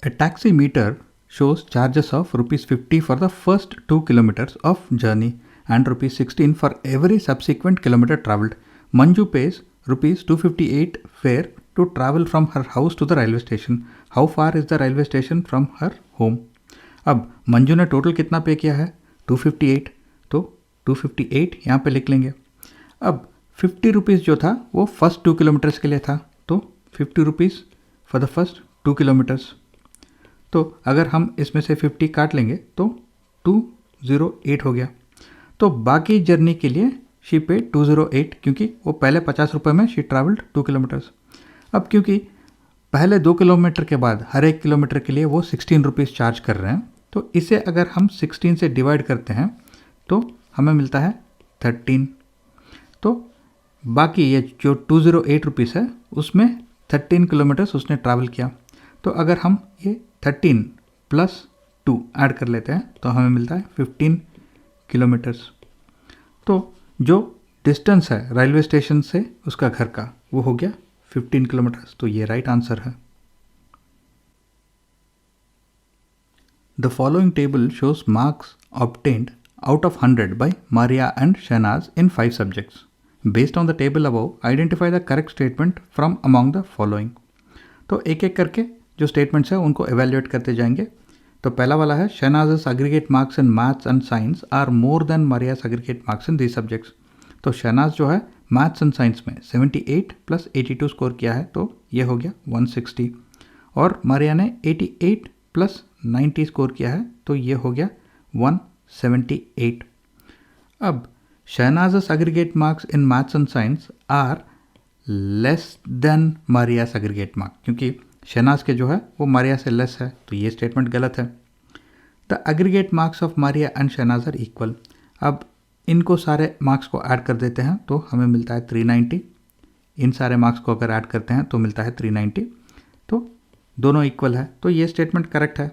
A taximeter shows charges of ₹50 for the first 2 kilometers of journey and ₹16 for every subsequent kilometer traveled. Manju pays ₹258 fare to travel from her house to the railway station. How far is the railway station from her home? अब मंजू ने टोटल कितना पे किया है? 258, तो 258 यहाँ पे लिख लेंगे। अब 50 रुपीज़ जो था वो फर्स्ट 2 किलोमीटर्स के लिए था, तो 50 rupees for the first 2 kilometres. तो अगर हम इसमें से 50 काट लेंगे तो 208 हो गया। तो बाकी जर्नी के लिए शी पे 208, क्योंकि वो पहले 50 रुपये में शी ट्रैवल्ड 2 किलोमीटर्स। अब क्योंकि पहले 2 किलोमीटर के बाद हर एक किलोमीटर के लिए वो 16 रुपीज़ चार्ज कर रहे हैं, तो इसे अगर हम 16 से डिवाइड करते हैं तो हमें मिलता है 13। तो बाकी ये जो 208 रुपीज़ है उसमें 13 किलोमीटर्स उसने ट्रैवल किया। तो अगर हम ये 13 प्लस 2 ऐड कर लेते हैं तो हमें मिलता है 15 किलोमीटर्स। तो जो डिस्टेंस है रेलवे स्टेशन से उसका घर का वो हो गया 15 किलोमीटर्स, तो ये राइट आंसर है। The following table shows marks obtained out of 100 by Maria and Shahnaz in 5 subjects. Based on the table above, identify the correct statement from among the following. तो एक एक करके जो स्टेटमेंट्स है उनको एवेल्युएट करते जाएंगे। तो पहला वाला है Shahnaz aggregate marks in maths and science are more than Maria's aggregate marks in these subjects. तो शहनाज जो है मैथ्स एंड साइंस में 78 प्लस 82 स्कोर किया है, तो ये हो गया 160, और मारिया ने 88 प्लस 90 स्कोर किया है, तो ये हो गया 178. अब Shahnaz aggregate marks in maths and science are less than Maria's aggregate mark, क्योंकि शहनाज के जो है वो मारिया से लेस है, तो ये स्टेटमेंट गलत है। The aggregate marks of Maria and Shahnaz are equal. अब इनको सारे मार्क्स को ऐड कर देते हैं तो हमें मिलता है 390। इन सारे मार्क्स को अगर ऐड करते हैं तो मिलता है 390। दोनों इक्वल है, तो ये स्टेटमेंट करेक्ट है।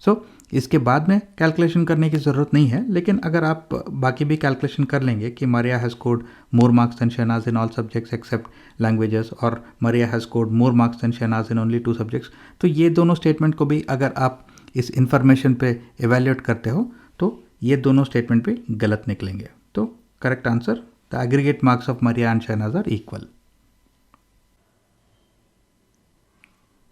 सो इसके बाद में कैलकुलेशन करने की ज़रूरत नहीं है, लेकिन अगर आप बाकी भी कैलकुलेशन कर लेंगे कि Maria has scored more marks than Shahnaz in all subjects except languages और Maria has scored more marks than Shahnaz in only 2 subjects, तो ये दोनों स्टेटमेंट को भी अगर आप इस इंफॉर्मेशन पे एवेल्यूएट करते हो तो ये दोनों स्टेटमेंट भी गलत निकलेंगे। तो correct answer, the aggregate marks of Maria and Shahnaz are equal.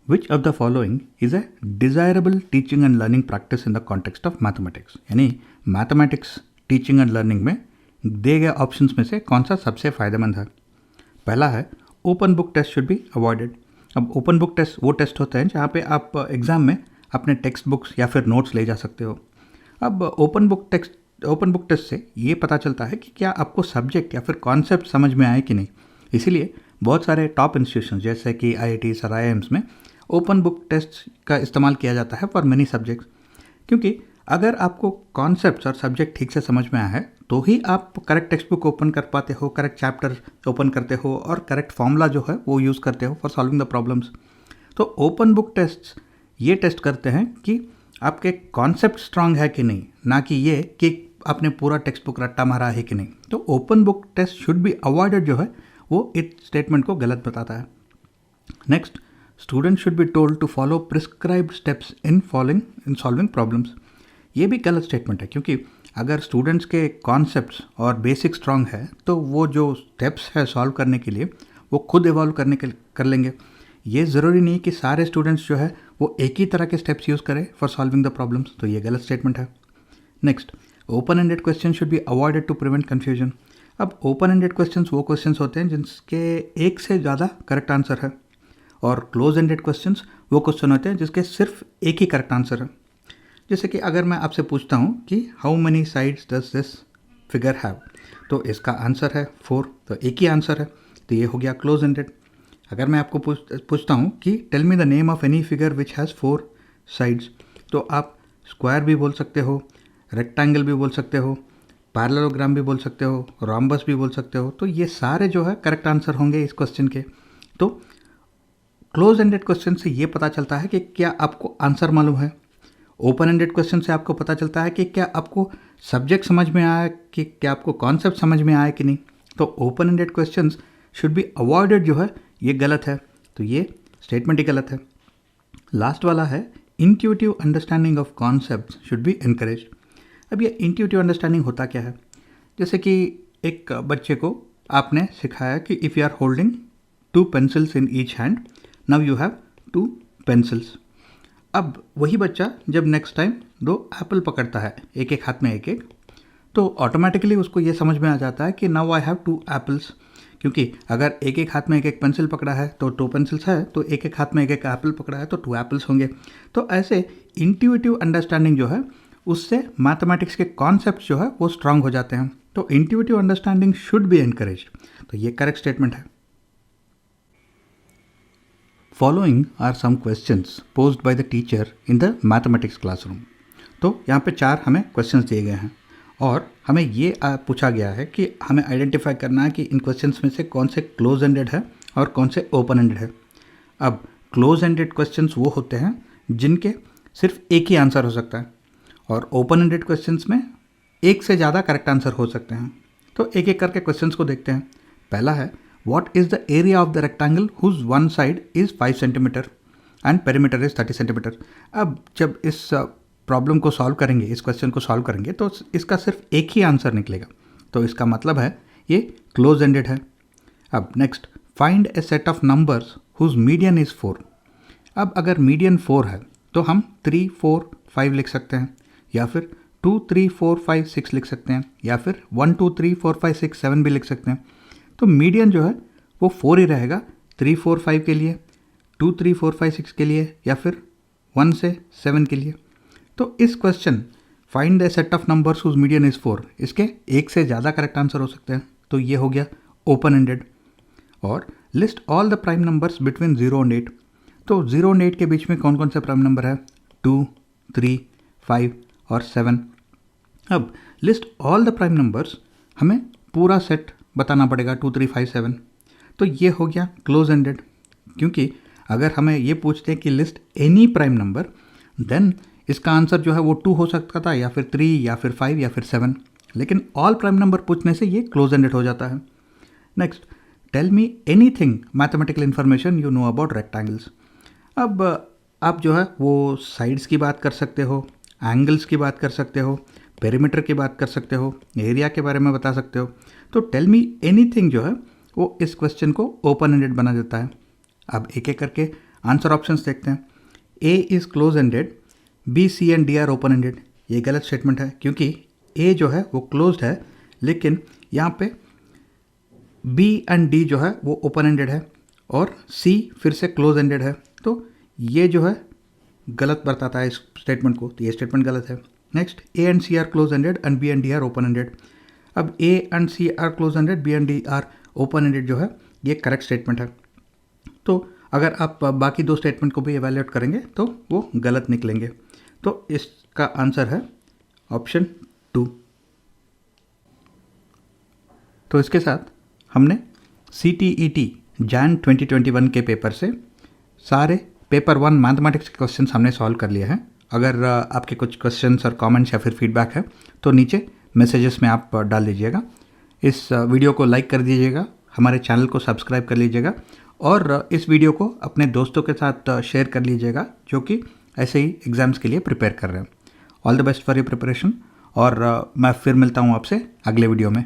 Which of the following is a desirable teaching and learning practice in the context of mathematics? यानी मैथमेटिक्स टीचिंग एंड लर्निंग में दिए गए ऑप्शंस में से कौन सा सबसे फ़ायदेमंद है? पहला है open book test should be avoided. अब ओपन बुक टेस्ट वो टेस्ट होते हैं जहाँ पे आप एग्ज़ाम में अपने टेक्स्ट बुक्स या फिर नोट्स ले जा सकते हो। अब ओपन बुक टेस्ट से ये पता चलता है कि क्या आपको सब्जेक्ट या फिर कॉन्सेप्ट समझ में आए कि नहीं। इसीलिए बहुत सारे टॉप इंस्टीट्यूशन जैसे कि IITs और IIMs में ओपन बुक टेस्ट का इस्तेमाल किया जाता है फॉर मेनी सब्जेक्ट्स, क्योंकि अगर आपको कॉन्सेप्ट्स और सब्जेक्ट ठीक से समझ में आया है तो ही आप करेक्ट टेक्स्ट बुक ओपन कर पाते हो, करेक्ट चैप्टर ओपन करते हो और करेक्ट फॉर्मूला जो है वो यूज़ करते हो फॉर सॉल्विंग द प्रॉब्लम्स। तो ओपन बुक टेस्ट ये टेस्ट करते हैं कि आपके कॉन्सेप्ट स्ट्रांग है कि नहीं, ना कि ये कि आपने पूरा टेक्स्ट बुक रट्टा मारा है कि नहीं। तो open book test should be avoided जो है वो इस स्टेटमेंट को गलत बताता है। Next, student should be told to follow prescribed steps in solving problems. ये भी गलत स्टेटमेंट है, क्योंकि अगर स्टूडेंट्स के कॉन्सेप्ट्स और बेसिक स्ट्रांग है तो वो जो स्टेप्स है सॉल्व करने के लिए वो खुद इवॉल्व कर लेंगे। ये ज़रूरी नहीं कि सारे स्टूडेंट्स जो है वो एक ही तरह के स्टेप्स यूज़ करें फॉर सॉल्विंग द प्रॉब्लम्स, तो ये गलत स्टेटमेंट है। Next, open ended question should be avoided to prevent confusion. अब ओपन एंडेड क्वेश्चंस वो क्वेश्चंस होते हैं जिसके एक से ज़्यादा करेक्ट आंसर है, और क्लोज एंडेड क्वेश्चंस वो क्वेश्चन होते हैं जिसके सिर्फ एक ही करेक्ट आंसर है। जैसे कि अगर मैं आपसे पूछता हूँ कि how many sides does this figure have, तो इसका आंसर है 4, तो एक ही आंसर है, तो ये हो गया क्लोज एंडेड। अगर मैं आपको पूछता हूँ कि tell me the name of any figure which has 4 sides, तो आप स्क्वायर भी बोल सकते हो, रेक्टेंगल भी बोल सकते हो, पैरेललोग्राम भी बोल सकते हो, रोम्बस भी बोल सकते हो, तो ये सारे जो है करेक्ट आंसर होंगे इस क्वेश्चन के। तो क्लोज एंडेड क्वेश्चन से ये पता चलता है कि क्या आपको आंसर मालूम है। ओपन एंडेड क्वेश्चन से आपको पता चलता है कि क्या आपको सब्जेक्ट समझ में आया, कि क्या आपको कॉन्सेप्ट समझ में आया कि नहीं। तो open ended questions should be avoided जो है ये गलत है, तो ये स्टेटमेंट ही गलत है। लास्ट वाला है intuitive understanding of concept should be encourage. अब ये इंट्यूटिव अंडरस्टैंडिंग होता क्या है? जैसे कि एक बच्चे को आपने सिखाया कि if you are holding 2 pencils in each hand, now you have 2 pencils. अब वही बच्चा जब नेक्स्ट टाइम 2 एप्पल पकड़ता है, एक एक हाथ में एक एक, तो ऑटोमेटिकली उसको ये समझ में आ जाता है कि नाउ आई हैव 2 एप्पल्स, क्योंकि अगर एक एक हाथ में एक एक पेंसिल पकड़ा है तो 2 पेंसिल्स है, तो एक एक हाथ में एक एक एप्पल पकड़ा है तो 2 एप्पल्स होंगे। तो ऐसे इंट्यूटिव अंडरस्टैंडिंग जो है उससे मैथमेटिक्स के कॉन्सेप्ट जो है वो स्ट्रांग हो जाते हैं। तो intuitive understanding should be encourage, तो ये करेक्ट स्टेटमेंट है। Following are some questions posed by the teacher in the mathematics classroom. तो यहाँ पे 4 हमें क्वेश्चंस दिए गए हैं और हमें ये पूछा गया है कि हमें आइडेंटिफाई करना है कि इन क्वेश्चंस में से कौन से क्लोज एंडेड है और कौन से ओपन एंडेड है। अब क्लोज एंडेड क्वेश्चंस वो होते हैं जिनके सिर्फ एक ही आंसर हो सकता है, और ओपन एंडेड क्वेश्चंस में एक से ज़्यादा करेक्ट आंसर हो सकते हैं। तो एक एक करके क्वेश्चंस को देखते हैं। पहला है what is the area of the rectangle whose one side is 5 centimetre and perimeter is 30 centimetre. अब जब इस प्रॉब्लम को सॉल्व करेंगे, इस क्वेश्चन को सॉल्व करेंगे, तो इसका सिर्फ एक ही आंसर निकलेगा, तो इसका मतलब है ये क्लोज एंडेड है। अब next, find a set of numbers whose median is 4। अब अगर मीडियन 4 है तो हम 3, 4, 5 लिख सकते हैं, या फिर 2, 3, 4, 5, 6 लिख सकते हैं, या फिर 1, 2, 3, 4, 5, 6, 7 भी लिख सकते हैं। तो मीडियन जो है वो 4 ही रहेगा 3, 4, 5 के लिए, 2, 3, 4, 5, 6 के लिए, या फिर 1 से 7 के लिए। तो इस question find the set of numbers whose median is 4, इसके एक से ज़्यादा करेक्ट आंसर हो सकते हैं, तो ये हो गया ओपन एंडेड। और list all the prime numbers between 0 और 8। तो 0 और 8 के बीच में कौन कौन से प्राइम नंबर है? 2, 3, 5 और 7। अब list all the prime numbers, हमें पूरा सेट बताना पड़ेगा 2, 3, 5, 7। तो ये हो गया क्लोज एंडेड, क्योंकि अगर हमें ये पूछते हैं कि list any prime number, then इसका आंसर जो है वो 2 हो सकता था, या फिर 3, या फिर 5, या फिर 7, लेकिन ऑल प्राइम नंबर पूछने से ये क्लोज एंडेड हो जाता है। Next, tell me anything mathematical information you know about rectangles. अब आप जो है वो साइड्स की बात कर सकते हो, एंगल्स की बात कर सकते हो, पेरीमीटर की बात कर सकते हो, एरिया के बारे में बता सकते हो। तो टेल मी एनीथिंग जो है वो इस क्वेश्चन को ओपन एंडेड बना देता है। अब एक एक करके आंसर ऑप्शंस देखते हैं। A is close ended, B, C and D are open ended. ये गलत स्टेटमेंट है, क्योंकि ए जो है वो क्लोज्ड है, लेकिन यहाँ पे बी एंड डी जो है वो ओपन एंडेड है, और सी फिर से क्लोज एंडेड है। तो ये जो है गलत बताता है इस स्टेटमेंट को, तो ये स्टेटमेंट गलत है। Next, A and C are close ended and B and D are open ended. अब A and C are close ended, B and D are open ended जो है ये करेक्ट स्टेटमेंट है। तो अगर आप बाकी दो स्टेटमेंट को भी एवेल्यूएट करेंगे तो वो गलत निकलेंगे। तो इसका आंसर है ऑप्शन 2। तो इसके साथ हमने CTET जैन 2021 के पेपर से सारे पेपर 1 मैथमेटिक्स के क्वेश्चंस हमने सॉल्व कर लिए हैं। अगर आपके कुछ क्वेश्चंस और कमेंट्स या फिर फीडबैक है तो नीचे मैसेजेस में आप डाल दीजिएगा। इस वीडियो को लाइक कर दीजिएगा, हमारे चैनल को सब्सक्राइब कर लीजिएगा, और इस वीडियो को अपने दोस्तों के साथ शेयर कर लीजिएगा जो कि ऐसे ही एग्ज़ाम्स के लिए प्रिपेयर कर रहे हैं। All the best for your preparation, और मैं फिर मिलता हूँ आपसे अगले वीडियो में।